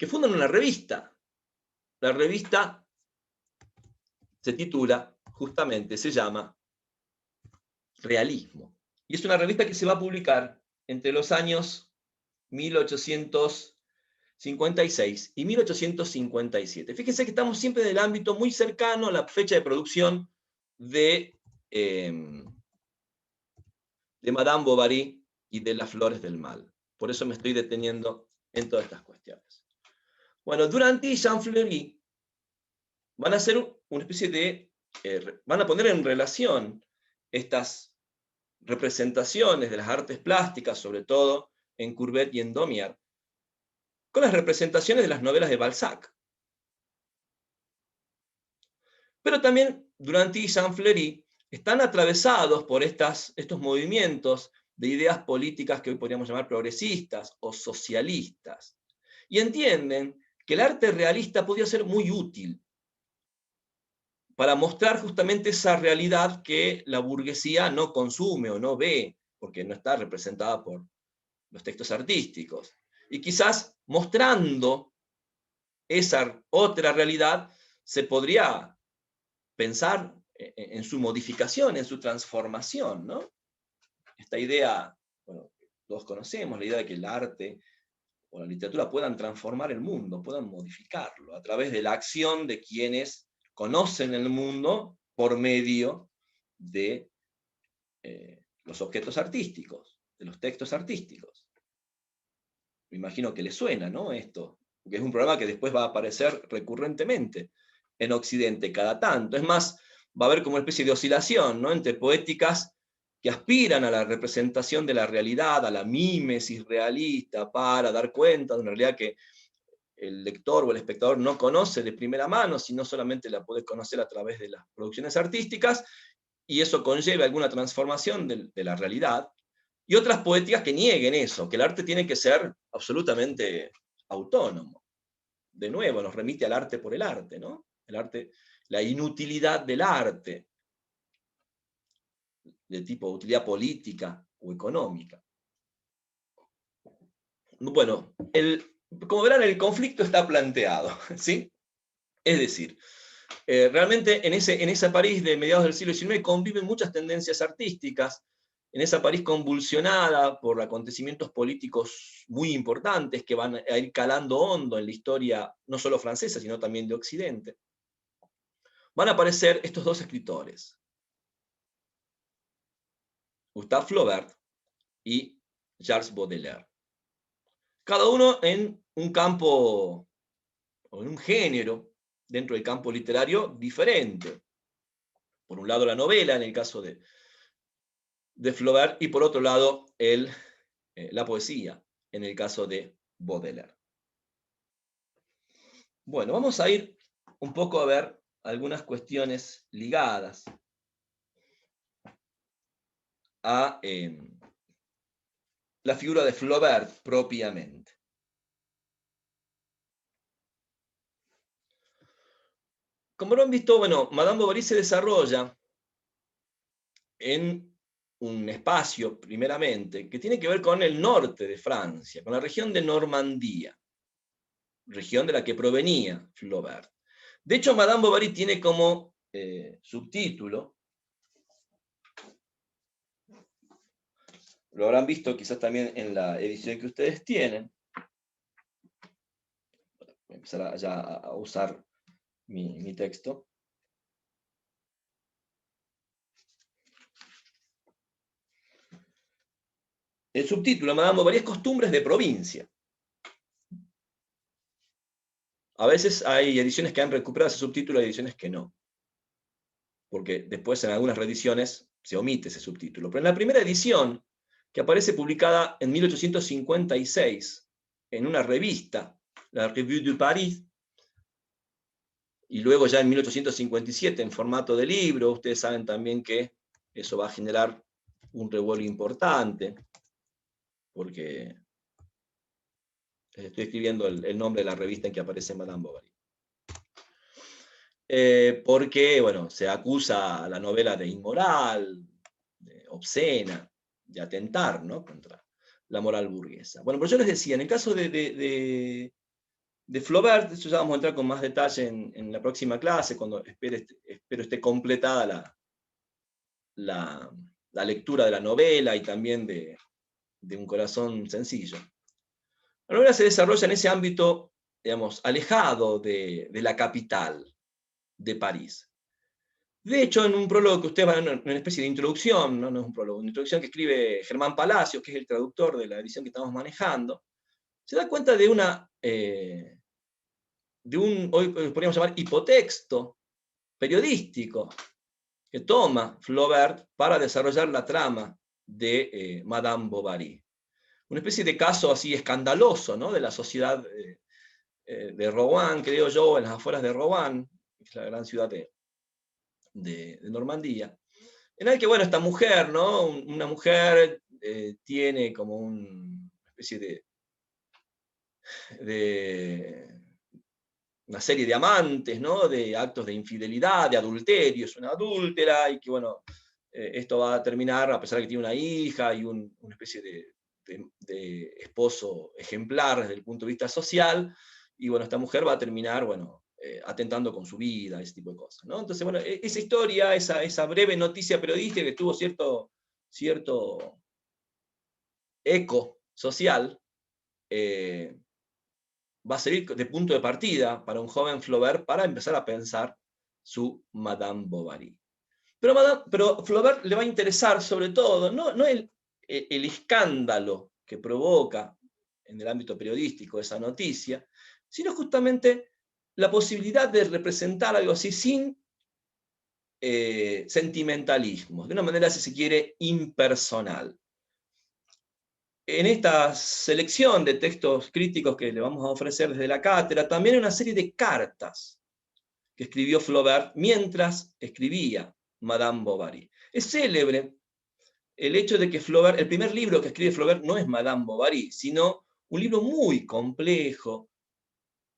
fundan una revista. La revista se titula, justamente, se llama Realismo. Y es una revista que se va a publicar entre los años 1856 y 1857. Fíjense que estamos siempre en el ámbito muy cercano a la fecha de producción de Madame Bovary y de Las Flores del Mal. Por eso me estoy deteniendo en todas estas cuestiones. Bueno, Duranty y Jean Fleury van a hacer una especie de... van a poner en relación estas representaciones de las artes plásticas, sobre todo en Courbet y en Daumier, con las representaciones de las novelas de Balzac. Pero también Duranty y Jean Fleury están atravesados por estos movimientos de ideas políticas que hoy podríamos llamar progresistas o socialistas, y entienden que el arte realista podía ser muy útil para mostrar justamente esa realidad que la burguesía no consume o no ve, porque no está representada por los textos artísticos. Y quizás mostrando esa otra realidad se podría pensar en su modificación, en su transformación, ¿no? Esta idea, bueno, todos conocemos, la idea de que el arte o la literatura puedan transformar el mundo, puedan modificarlo a través de la acción de quienes conocen el mundo por medio de los objetos artísticos, de los textos artísticos. Me imagino que les suena, ¿no? Esto, porque es un programa que después va a aparecer recurrentemente en Occidente cada tanto. Es más, va a haber como una especie de oscilación, ¿no? Entre poéticas que aspiran a la representación de la realidad, a la mímesis realista, para dar cuenta de una realidad que el lector o el espectador no conoce de primera mano, sino solamente la puede conocer a través de las producciones artísticas, y eso conlleva alguna transformación de la realidad, y otras poéticas que nieguen eso, que el arte tiene que ser absolutamente autónomo. De nuevo, nos remite al arte por el arte, ¿no? El arte, la inutilidad del arte, de tipo utilidad política o económica. Bueno, como verán, el conflicto está planteado, ¿sí? Es decir, realmente en esa París de mediados del siglo XIX conviven muchas tendencias artísticas, en esa París convulsionada por acontecimientos políticos muy importantes que van a ir calando hondo en la historia no solo francesa, sino también de Occidente. van a aparecer estos dos escritores, Gustave Flaubert y Charles Baudelaire. Cada uno en un campo, o en un género, dentro del campo literario, diferente. Por un lado la novela, en el caso de Flaubert, y por otro lado la poesía, en el caso de Baudelaire. Bueno, vamos a ir un poco a ver algunas cuestiones ligadas a la figura de Flaubert propiamente. Como lo han visto, bueno, Madame Bovary se desarrolla en un espacio, primeramente, que tiene que ver con el norte de Francia, con la región de Normandía, región de la que provenía Flaubert. De hecho, Madame Bovary tiene como subtítulo, lo habrán visto quizás también en la edición que ustedes tienen. Voy a empezar ya a usar mi texto. El subtítulo, Madame Bovary, es Costumbres de provincia. A veces hay ediciones que han recuperado ese subtítulo y ediciones que no. Porque después en algunas reediciones se omite ese subtítulo. Pero en la primera edición, que aparece publicada en 1856 en una revista, la Revue de Paris, y luego ya en 1857 en formato de libro, ustedes saben también que eso va a generar un revuelo importante, porque estoy escribiendo el nombre de la revista en que aparece Madame Bovary. Porque, bueno, se acusa a la novela de inmoral, de obscena, de atentar, ¿no?, contra la moral burguesa. Bueno, pero yo les decía, en el caso de Flaubert, eso ya vamos a entrar con más detalle en la próxima clase, cuando espero esté completada la lectura de la novela y también de Un corazón sencillo. La novela se desarrolla en ese ámbito, digamos, alejado de la capital de París. De hecho, en un prólogo que ustedes van a ver, una especie de introducción, no es un prólogo, una introducción que escribe Germán Palacios, que es el traductor de la edición que estamos manejando, se da cuenta de un, hoy podríamos llamar, hipotexto periodístico que toma Flaubert para desarrollar la trama de Madame Bovary. Una especie de caso así escandaloso, ¿no?, de la sociedad de Rouen, creo yo, en las afueras de Rouen, que es la gran ciudad de Normandía, en el que, bueno, esta mujer, ¿no?, una mujer tiene como una especie de una serie de amantes, ¿no?, de actos de infidelidad, de adulterio, es una adúltera, y que, bueno, esto va a terminar, a pesar de que tiene una hija y una especie de esposo ejemplar desde el punto de vista social, y bueno, esta mujer va a terminar, bueno, atentando con su vida, ese tipo de cosas, ¿no? Entonces, bueno, esa historia, esa breve noticia periodística que tuvo cierto eco social, va a servir de punto de partida para un joven Flaubert para empezar a pensar su Madame Bovary. Pero Flaubert le va a interesar sobre todo, no el escándalo que provoca en el ámbito periodístico esa noticia, sino justamente la posibilidad de representar algo así sin sentimentalismo, de una manera, si se quiere, impersonal. En esta selección de textos críticos que le vamos a ofrecer desde la cátedra, también hay una serie de cartas que escribió Flaubert mientras escribía Madame Bovary. Es célebre el hecho de que Flaubert, el primer libro que escribe Flaubert no es Madame Bovary, sino un libro muy complejo,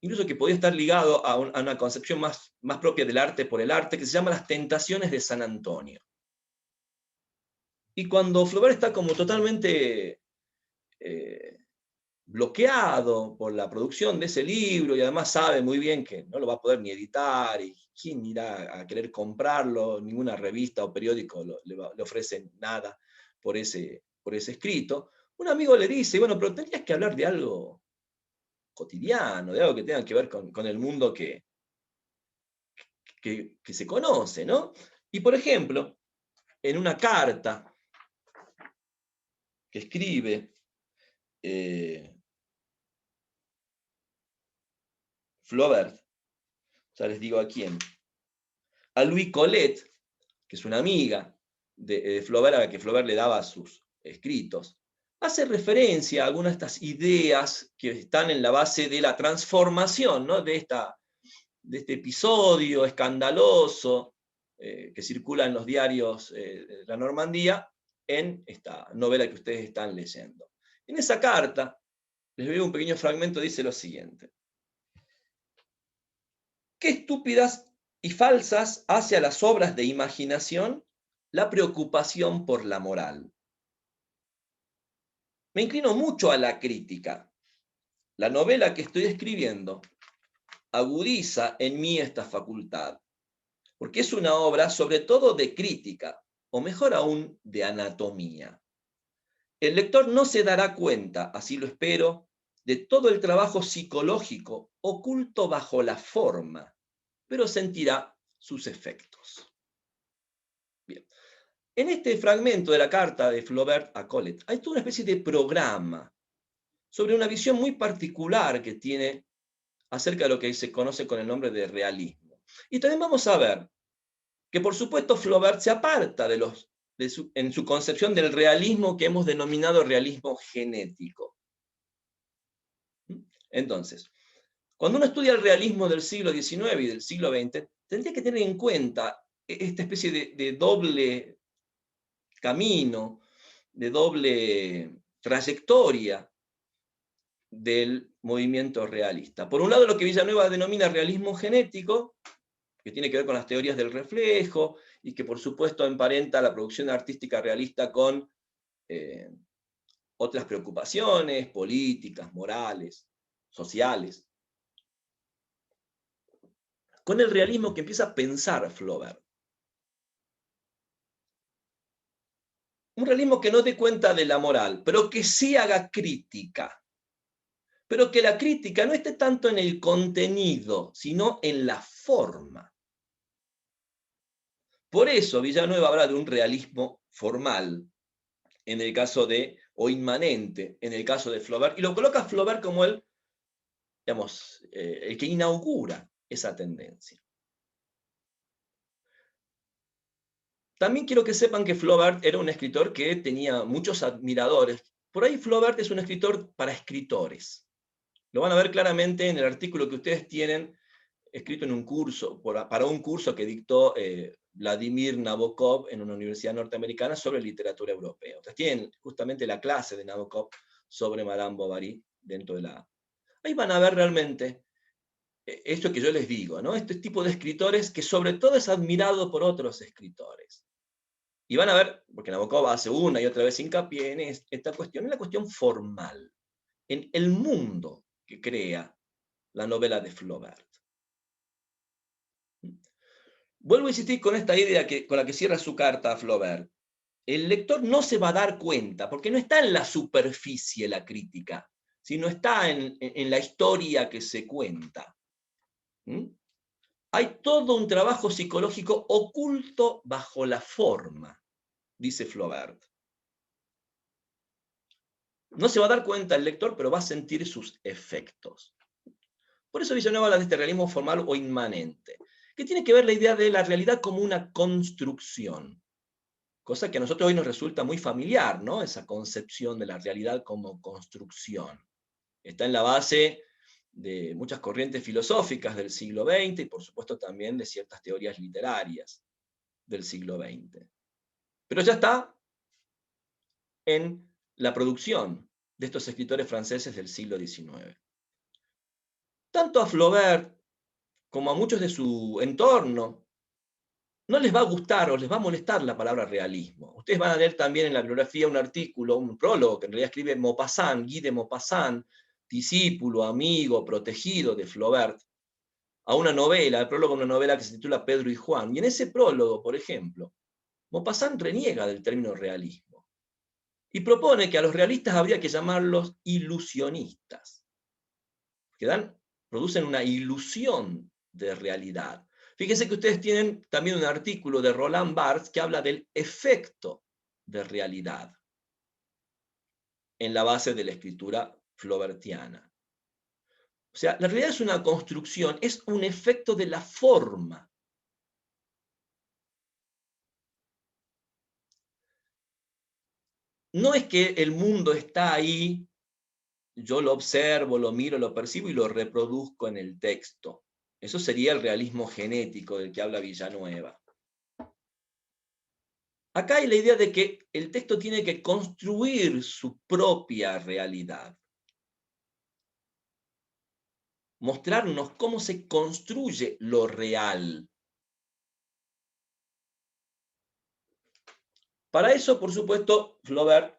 incluso que podía estar ligado a una concepción más propia del arte por el arte, que se llama Las Tentaciones de San Antonio. Y cuando Flaubert está como totalmente bloqueado por la producción de ese libro, y además sabe muy bien que no lo va a poder ni editar, y quién irá a querer comprarlo, ninguna revista o periódico le ofrece nada por ese escrito, un amigo le dice, bueno, pero tendrías que hablar de algo cotidiano, de algo que tenga que ver con el mundo que que se conoce, ¿no? Y por ejemplo, en una carta que escribe Flaubert, ya les digo a quién, a Louise Colette, que es una amiga de Flaubert, a la que Flaubert le daba sus escritos, hace referencia a algunas de estas ideas que están en la base de la transformación, ¿no? de este episodio escandaloso que circula en los diarios de la Normandía, en esta novela que ustedes están leyendo. En esa carta, les veo un pequeño fragmento, dice lo siguiente: qué estúpidas y falsas hace a las obras de imaginación la preocupación por la moral. Me inclino mucho a la crítica. La novela que estoy escribiendo agudiza en mí esta facultad, porque es una obra sobre todo de crítica, o mejor aún, de anatomía. El lector no se dará cuenta, así lo espero, de todo el trabajo psicológico oculto bajo la forma, pero sentirá sus efectos. Bien. En este fragmento de la carta de Flaubert a Colette hay toda una especie de programa sobre una visión muy particular que tiene acerca de lo que se conoce con el nombre de realismo. Y también vamos a ver que, por supuesto, Flaubert se aparta en su concepción del realismo que hemos denominado realismo genético. Entonces, cuando uno estudia el realismo del siglo XIX y del siglo XX, tendría que tener en cuenta esta especie de doble camino, de doble trayectoria del movimiento realista. Por un lado, lo que Villanueva denomina realismo genético, que tiene que ver con las teorías del reflejo, y que por supuesto emparenta la producción artística realista con otras preocupaciones políticas, morales, sociales. Con el realismo que empieza a pensar Flaubert. Un realismo que no dé cuenta de la moral, pero que sí haga crítica. Pero que la crítica no esté tanto en el contenido, sino en la forma. Por eso Villanueva habla de un realismo formal, en el caso o inmanente, en el caso de Flaubert, y lo coloca a Flaubert como el que inaugura esa tendencia. También quiero que sepan que Flaubert era un escritor que tenía muchos admiradores. Por ahí Flaubert es un escritor para escritores. Lo van a ver claramente en el artículo que ustedes tienen escrito en un curso, para un curso que dictó Vladimir Nabokov en una universidad norteamericana sobre literatura europea. Ustedes tienen justamente la clase de Nabokov sobre Madame Bovary dentro de la... Ahí van a ver realmente esto que yo les digo, ¿no? Este tipo de escritores que sobre todo es admirado por otros escritores. Y van a ver, porque Nabokov hace una y otra vez hincapié en esta cuestión, en la cuestión formal, en el mundo que crea la novela de Flaubert. Vuelvo a insistir con esta idea con la que cierra su carta a Flaubert. El lector no se va a dar cuenta, porque no está en la superficie la crítica, sino está en la historia que se cuenta. Hay todo un trabajo psicológico oculto bajo la forma, dice Flaubert. No se va a dar cuenta el lector, pero va a sentir sus efectos. Por eso Villanueva habla de este realismo formal o inmanente, que tiene que ver la idea de la realidad como una construcción, cosa que a nosotros hoy nos resulta muy familiar, ¿no? Esa concepción de la realidad como construcción. Está en la base de muchas corrientes filosóficas del siglo XX y por supuesto también de ciertas teorías literarias del siglo XX. Pero ya está en la producción de estos escritores franceses del siglo XIX. Tanto a Flaubert como a muchos de su entorno no les va a gustar o les va a molestar la palabra realismo. Ustedes van a leer también en la bibliografía un artículo, un prólogo que en realidad escribe Maupassant, Guy de Maupassant, discípulo, amigo, protegido de Flaubert, a una novela, el prólogo a una novela que se titula Pedro y Juan. Y en ese prólogo, por ejemplo, Maupassant reniega del término realismo y propone que a los realistas habría que llamarlos ilusionistas, que producen una ilusión de realidad. Fíjense que ustedes tienen también un artículo de Roland Barthes que habla del efecto de realidad en la base de la escritura flaubertiana. O sea, la realidad es una construcción, es un efecto de la forma. No es que el mundo está ahí, yo lo observo, lo miro, lo percibo y lo reproduzco en el texto. Eso sería el realismo genético del que habla Villanueva. Acá hay la idea de que el texto tiene que construir su propia realidad. Mostrarnos cómo se construye lo real. Para eso, por supuesto, Flaubert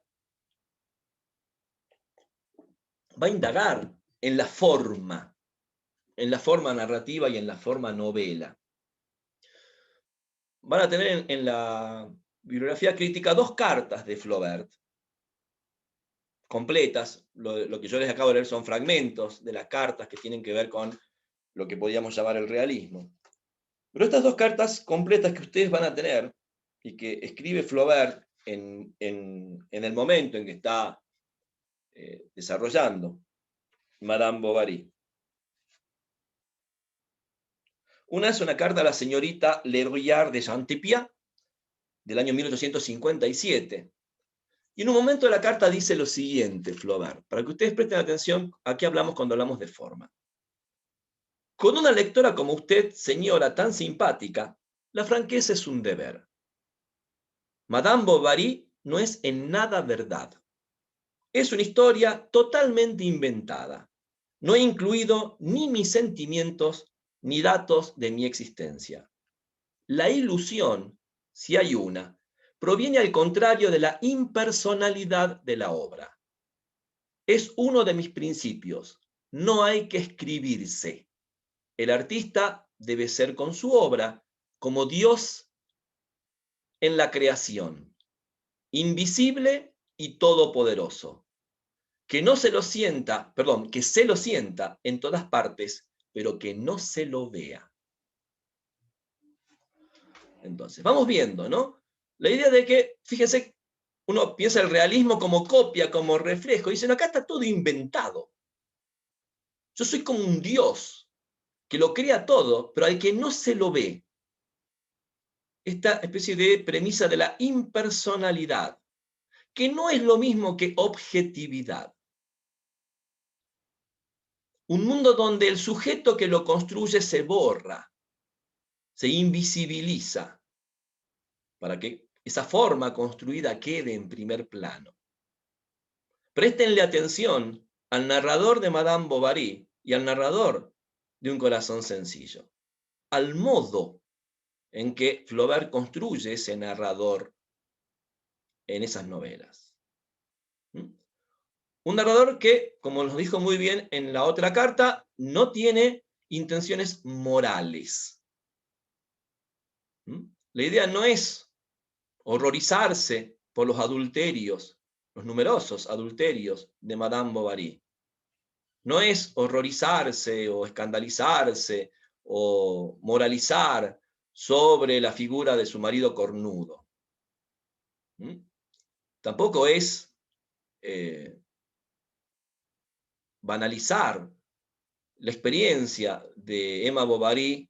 va a indagar en la forma narrativa y en la forma novela. Van a tener en la bibliografía crítica 2 cartas de Flaubert, completas. Lo que yo les acabo de leer son fragmentos de las cartas que tienen que ver con lo que podríamos llamar el realismo. Pero estas 2 cartas completas que ustedes van a tener, y que escribe Flaubert en el momento en que está desarrollando Madame Bovary. Una es una carta a la señorita Leroyard de Chantepie, del año 1857. Y en un momento de la carta dice lo siguiente, Flaubert, para que ustedes presten atención a qué hablamos cuando hablamos de forma. Con una lectora como usted, señora tan simpática, la franqueza es un deber. Madame Bovary no es en nada verdad. Es una historia totalmente inventada. No he incluido ni mis sentimientos ni datos de mi existencia. La ilusión, si hay una, proviene al contrario de la impersonalidad de la obra. Es uno de mis principios. No hay que escribirse. El artista debe ser con su obra como Dios en la creación, invisible y todopoderoso. Que se lo sienta en todas partes, pero que no se lo vea. Entonces, vamos viendo, ¿no? La idea de que, fíjense, uno piensa el realismo como copia, como reflejo, y dicen, acá está todo inventado. Yo soy como un Dios que lo crea todo, pero al que no se lo ve. Esta especie de premisa de la impersonalidad, que no es lo mismo que objetividad. Un mundo donde el sujeto que lo construye se borra, se invisibiliza, para que esa forma construida quede en primer plano. Préstenle atención al narrador de Madame Bovary y al narrador de Un corazón sencillo, al modo en que Flaubert construye ese narrador en esas novelas. Un narrador que, como nos dijo muy bien en la otra carta, no tiene intenciones morales. La idea no es horrorizarse por los adulterios, los numerosos adulterios de Madame Bovary. No es horrorizarse o escandalizarse o moralizar sobre la figura de su marido cornudo. Tampoco es banalizar la experiencia de Emma Bovary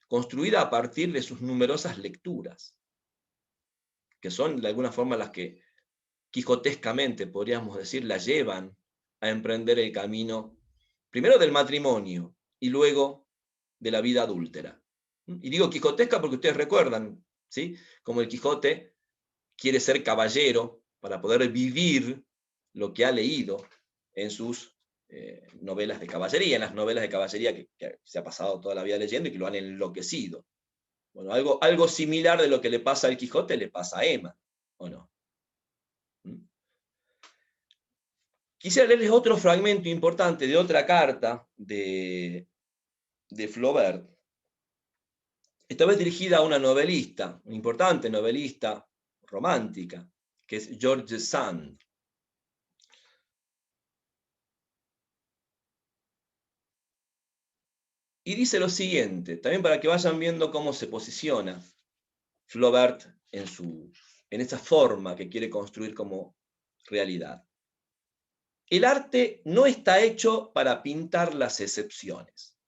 construida a partir de sus numerosas lecturas, que son de alguna forma las que quijotescamente, podríamos decir, la llevan a emprender el camino, primero del matrimonio y luego de la vida adúltera. Y digo quijotesca porque ustedes recuerdan, ¿sí?, como el Quijote quiere ser caballero para poder vivir lo que ha leído en sus novelas de caballería, en las novelas de caballería que se ha pasado toda la vida leyendo y que lo han enloquecido. Bueno, algo similar de lo que le pasa al Quijote le pasa a Emma, ¿o no? Quisiera leerles otro fragmento importante de otra carta de Flaubert, esta vez dirigida a una novelista, una importante novelista romántica, que es George Sand. Y dice lo siguiente, también para que vayan viendo cómo se posiciona Flaubert en esa forma que quiere construir como realidad. El arte no está hecho para pintar las excepciones.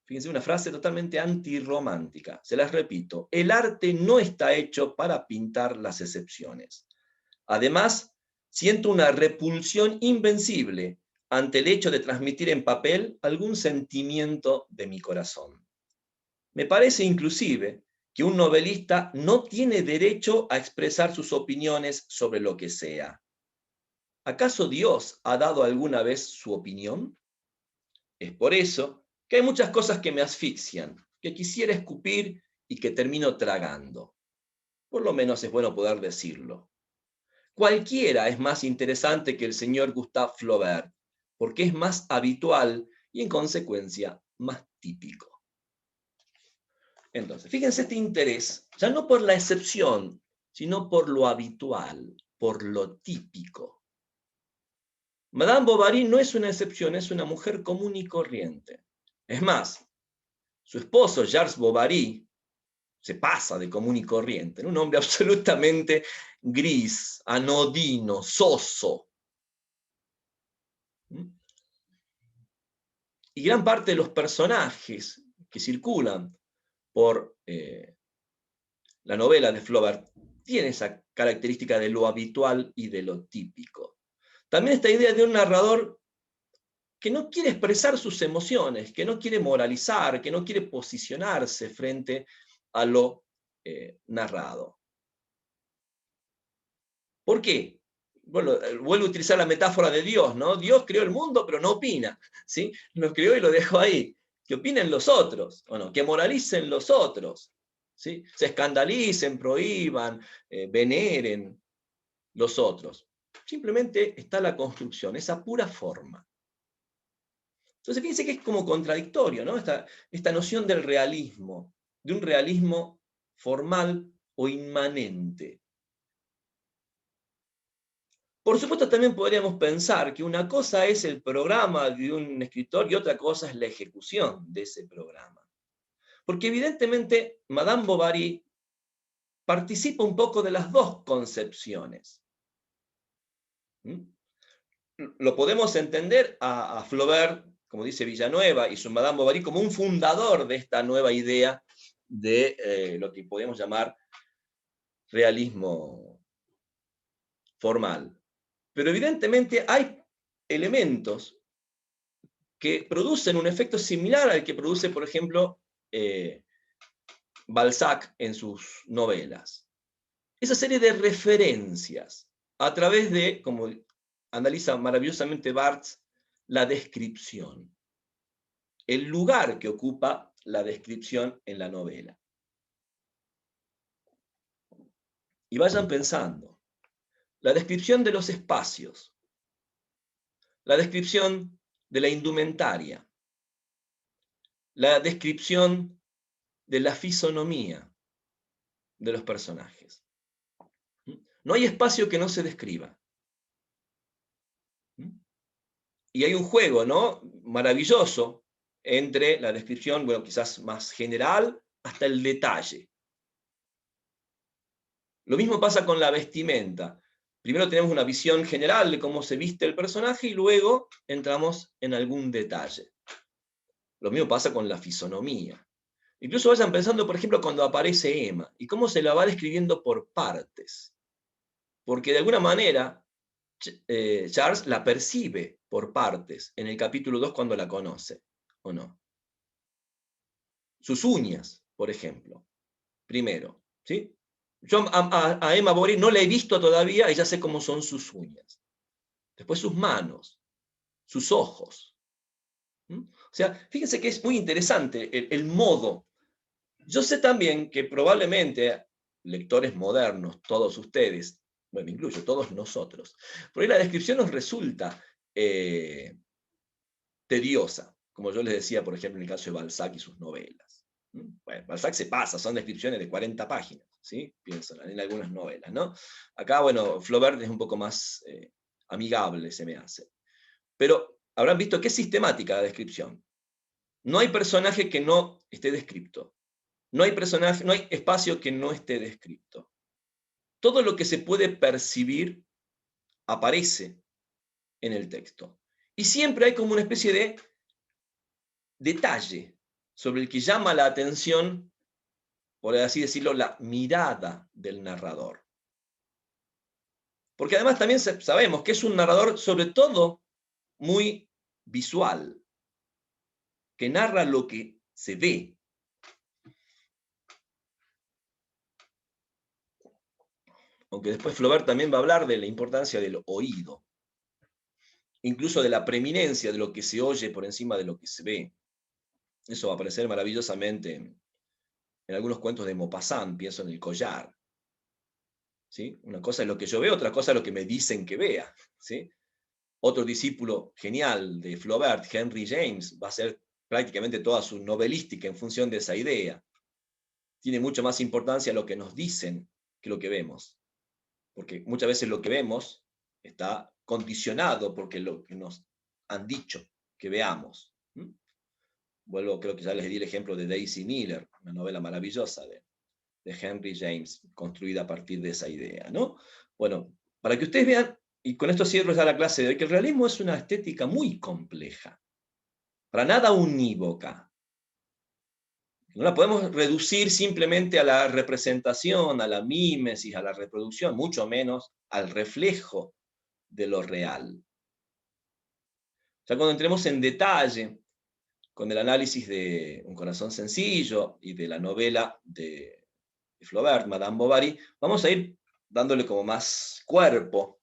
Fíjense, una frase totalmente antirromántica. Se las repito. El arte no está hecho para pintar las excepciones. Además, siento una repulsión invencible ante el hecho de transmitir en papel algún sentimiento de mi corazón. Me parece inclusive que un novelista no tiene derecho a expresar sus opiniones sobre lo que sea. ¿Acaso Dios ha dado alguna vez su opinión? Es por eso que hay muchas cosas que me asfixian, que quisiera escupir y que termino tragando. Por lo menos es bueno poder decirlo. Cualquiera es más interesante que el señor Gustave Flaubert, porque es más habitual y en consecuencia más típico. Entonces, fíjense este interés, ya no por la excepción, sino por lo habitual, por lo típico. Madame Bovary no es una excepción, es una mujer común y corriente. Es más, su esposo, Georges Bovary, se pasa de común y corriente, un hombre absolutamente gris, anodino, soso. Y gran parte de los personajes que circulan por la novela de Flaubert tiene esa característica de lo habitual y de lo típico. También esta idea de un narrador que no quiere expresar sus emociones, que no quiere moralizar, que no quiere posicionarse frente a lo narrado. ¿Por qué? Bueno, vuelvo a utilizar la metáfora de Dios, ¿no? Dios creó el mundo, pero no opina, ¿sí? Lo creó y lo dejó ahí. Que opinen los otros, ¿o no? Que moralicen los otros, ¿sí? Se escandalicen, prohíban, veneren los otros. Simplemente está la construcción, esa pura forma. Entonces fíjense que es como contradictorio, ¿no? Esta noción del realismo, de un realismo formal o inmanente. Por supuesto, también podríamos pensar que una cosa es el programa de un escritor y otra cosa es la ejecución de ese programa. Porque evidentemente Madame Bovary participa un poco de las dos concepciones. Lo podemos entender a Flaubert, como dice Villanueva, y su Madame Bovary como un fundador de esta nueva idea de lo que podemos llamar realismo formal. Pero evidentemente hay elementos que producen un efecto similar al que produce, por ejemplo, Balzac en sus novelas. Esa serie de referencias a través de, como analiza maravillosamente Barthes, la descripción. El lugar que ocupa la descripción en la novela. Y vayan pensando, la descripción de los espacios, la descripción de la indumentaria, la descripción de la fisonomía de los personajes. No hay espacio que no se describa. Y hay un juego, ¿no? Maravilloso entre la descripción, bueno, quizás más general, hasta el detalle. Lo mismo pasa con la vestimenta. Primero tenemos una visión general de cómo se viste el personaje y luego entramos en algún detalle. Lo mismo pasa con la fisonomía. Incluso vayan pensando, por ejemplo, cuando aparece Emma y cómo se la va describiendo por partes. Porque de alguna manera Charles la percibe por partes en el capítulo 2 cuando la conoce, ¿o no? Sus uñas, por ejemplo. Primero, ¿sí? Yo a Emma Bovary no la he visto todavía y ya sé cómo son sus uñas. Después sus manos, sus ojos. O sea, fíjense que es muy interesante el modo. Yo sé también que probablemente lectores modernos, todos ustedes, bueno, me incluyo, todos nosotros, por ahí la descripción nos resulta tediosa, como yo les decía, por ejemplo, en el caso de Balzac y sus novelas. Bueno, Balzac se pasa, son descripciones de 40 páginas, ¿sí? Pienso en algunas novelas, ¿no? Acá, bueno, Flaubert es un poco más amigable, se me hace. Pero habrán visto que es sistemática la descripción. No hay personaje que no esté descrito. No hay personaje, no hay espacio que no esté descrito. Todo lo que se puede percibir aparece en el texto. Y siempre hay como una especie de detalle sobre el que llama la atención, por así decirlo, la mirada del narrador. Porque además también sabemos que es un narrador sobre todo muy visual, que narra lo que se ve. Aunque después Flaubert también va a hablar de la importancia del oído, incluso de la preeminencia de lo que se oye por encima de lo que se ve. Eso va a aparecer maravillosamente en algunos cuentos de Maupassant, pienso en El Collar. ¿Sí? Una cosa es lo que yo veo, otra cosa es lo que me dicen que vea. ¿Sí? Otro discípulo genial de Flaubert, Henry James, va a hacer prácticamente toda su novelística en función de esa idea. Tiene mucho más importancia lo que nos dicen que lo que vemos. Porque muchas veces lo que vemos está condicionado porque lo que nos han dicho que veamos. Vuelvo, creo que ya les di el ejemplo de Daisy Miller, una novela maravillosa de Henry James, construida a partir de esa idea, ¿no? Bueno, para que ustedes vean, y con esto cierro ya la clase de hoy, que el realismo es una estética muy compleja, para nada unívoca. No la podemos reducir simplemente a la representación, a la mímesis, a la reproducción, mucho menos al reflejo de lo real. Ya cuando entremos en detalle con el análisis de Un corazón sencillo y de la novela de Flaubert, Madame Bovary, vamos a ir dándole como más cuerpo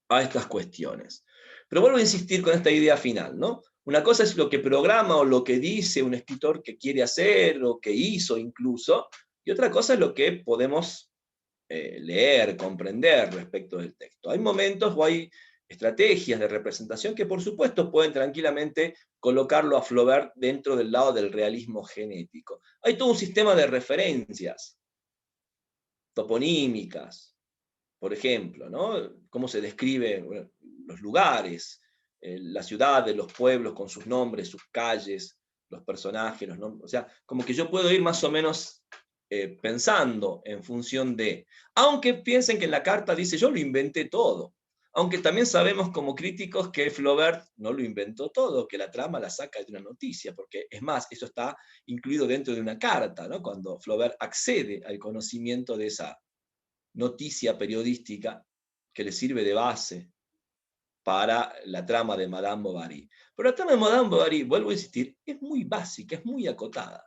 a estas cuestiones. Pero vuelvo a insistir con esta idea final, ¿no? Una cosa es lo que programa o lo que dice un escritor que quiere hacer o que hizo incluso, y otra cosa es lo que podemos leer, comprender respecto del texto. Hay momentos o hay estrategias de representación que por supuesto pueden tranquilamente colocarlo a Flaubert dentro del lado del realismo genético. Hay todo un sistema de referencias toponímicas, por ejemplo, ¿no? Cómo se describen los lugares, las ciudades, los pueblos con sus nombres, sus calles, los personajes, los nombres. O sea, como que yo puedo ir más o menos pensando en función de, aunque piensen que en la carta dice yo lo inventé todo, aunque también sabemos como críticos que Flaubert no lo inventó todo, que la trama la saca de una noticia, porque es más, eso está incluido dentro de una carta, ¿no? Cuando Flaubert accede al conocimiento de esa noticia periodística que le sirve de base para la trama de Madame Bovary. Pero la trama de Madame Bovary, vuelvo a insistir, es muy básica, es muy acotada.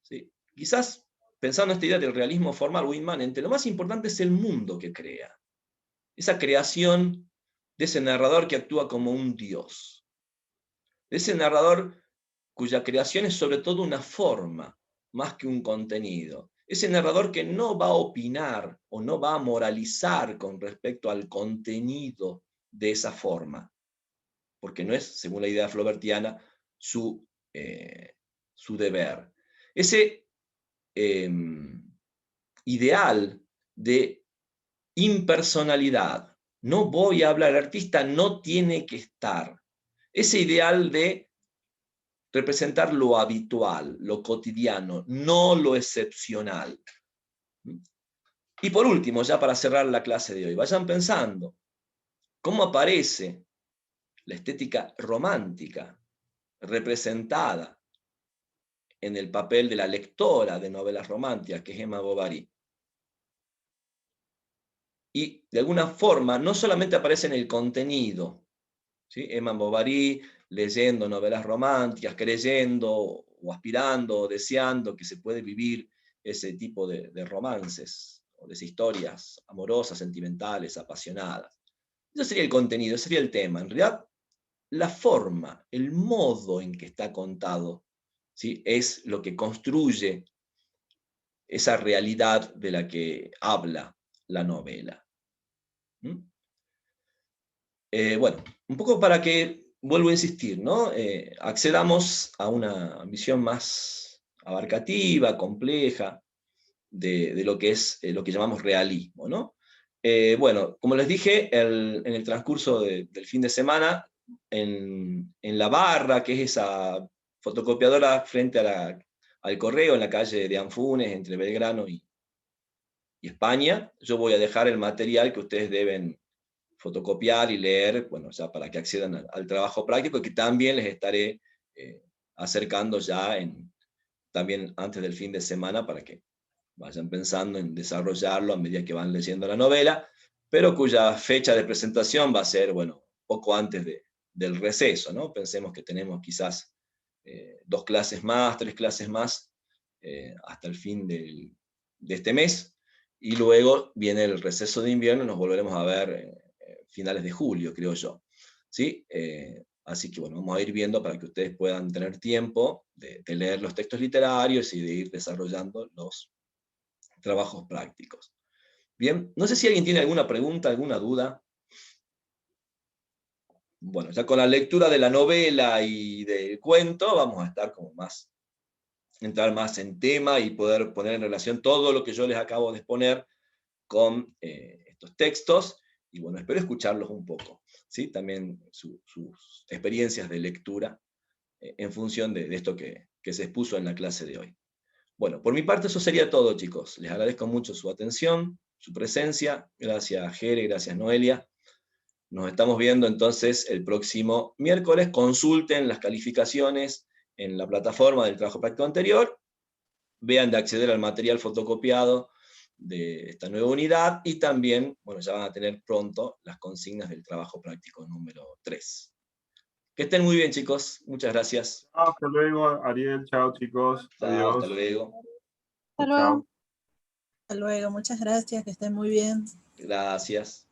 ¿Sí? Quizás, pensando en esta idea del realismo formal o inmanente, lo más importante es el mundo que crea. Esa creación de ese narrador que actúa como un dios. De ese narrador cuya creación es sobre todo una forma, más que un contenido. Ese narrador que no va a opinar o no va a moralizar con respecto al contenido de esa forma, porque no es, según la idea flaubertiana, su deber. Ese ideal de impersonalidad, no voy a hablar, el artista no tiene que estar. Ese ideal de representar lo habitual, lo cotidiano, no lo excepcional. Y por último, ya para cerrar la clase de hoy, vayan pensando cómo aparece la estética romántica representada en el papel de la lectora de novelas románticas, que es Emma Bovary. Y de alguna forma, no solamente aparece en el contenido, ¿sí? Emma Bovary leyendo novelas románticas, creyendo o aspirando o deseando que se puede vivir ese tipo de romances o de historias amorosas, sentimentales, apasionadas. Ese sería el contenido, ese sería el tema. En realidad, la forma, el modo en que está contado, ¿sí? Es lo que construye esa realidad de la que habla la novela. Bueno, un poco para que, vuelvo a insistir, ¿no? Accedamos a una visión más abarcativa, compleja, de lo que es lo que llamamos realismo, ¿no? Bueno, como les dije, en el transcurso del fin de semana, en la barra, que es esa fotocopiadora frente al correo en la calle de Anfunes, entre Belgrano y España. Yo voy a dejar el material que ustedes deben fotocopiar y leer, bueno, ya para que accedan al trabajo práctico, y que también les estaré acercando ya también antes del fin de semana, para que vayan pensando en desarrollarlo a medida que van leyendo la novela, pero cuya fecha de presentación va a ser, bueno, poco antes del receso, ¿no? Pensemos que tenemos quizás 2 clases más, 3 clases más, hasta el fin de este mes, y luego viene el receso de invierno, y nos volveremos a ver finales de julio, creo yo. ¿Sí? Así que bueno, vamos a ir viendo para que ustedes puedan tener tiempo de leer los textos literarios y de ir desarrollando los trabajos prácticos. Bien, no sé si alguien tiene alguna pregunta, alguna duda. Bueno, ya con la lectura de la novela y del cuento vamos a estar como entrar más en tema y poder poner en relación todo lo que yo les acabo de exponer con estos textos, y bueno, espero escucharlos un poco, ¿sí? También sus experiencias de lectura en función de esto que se expuso en la clase de hoy. Bueno, por mi parte eso sería todo, chicos. Les agradezco mucho su atención, su presencia. Gracias, Jere, gracias, Noelia. Nos estamos viendo entonces el próximo miércoles. Consulten las calificaciones en la plataforma del trabajo práctico anterior. Vean de acceder al material fotocopiado de esta nueva unidad, y también, bueno, ya van a tener pronto las consignas del trabajo práctico número 3. Que estén muy bien, chicos. Muchas gracias. Hasta luego, Ariel. Chao, chicos. Chao, Adiós. hasta luego. Hasta Chao. luego. Hasta luego, muchas gracias, que estén muy bien. Gracias.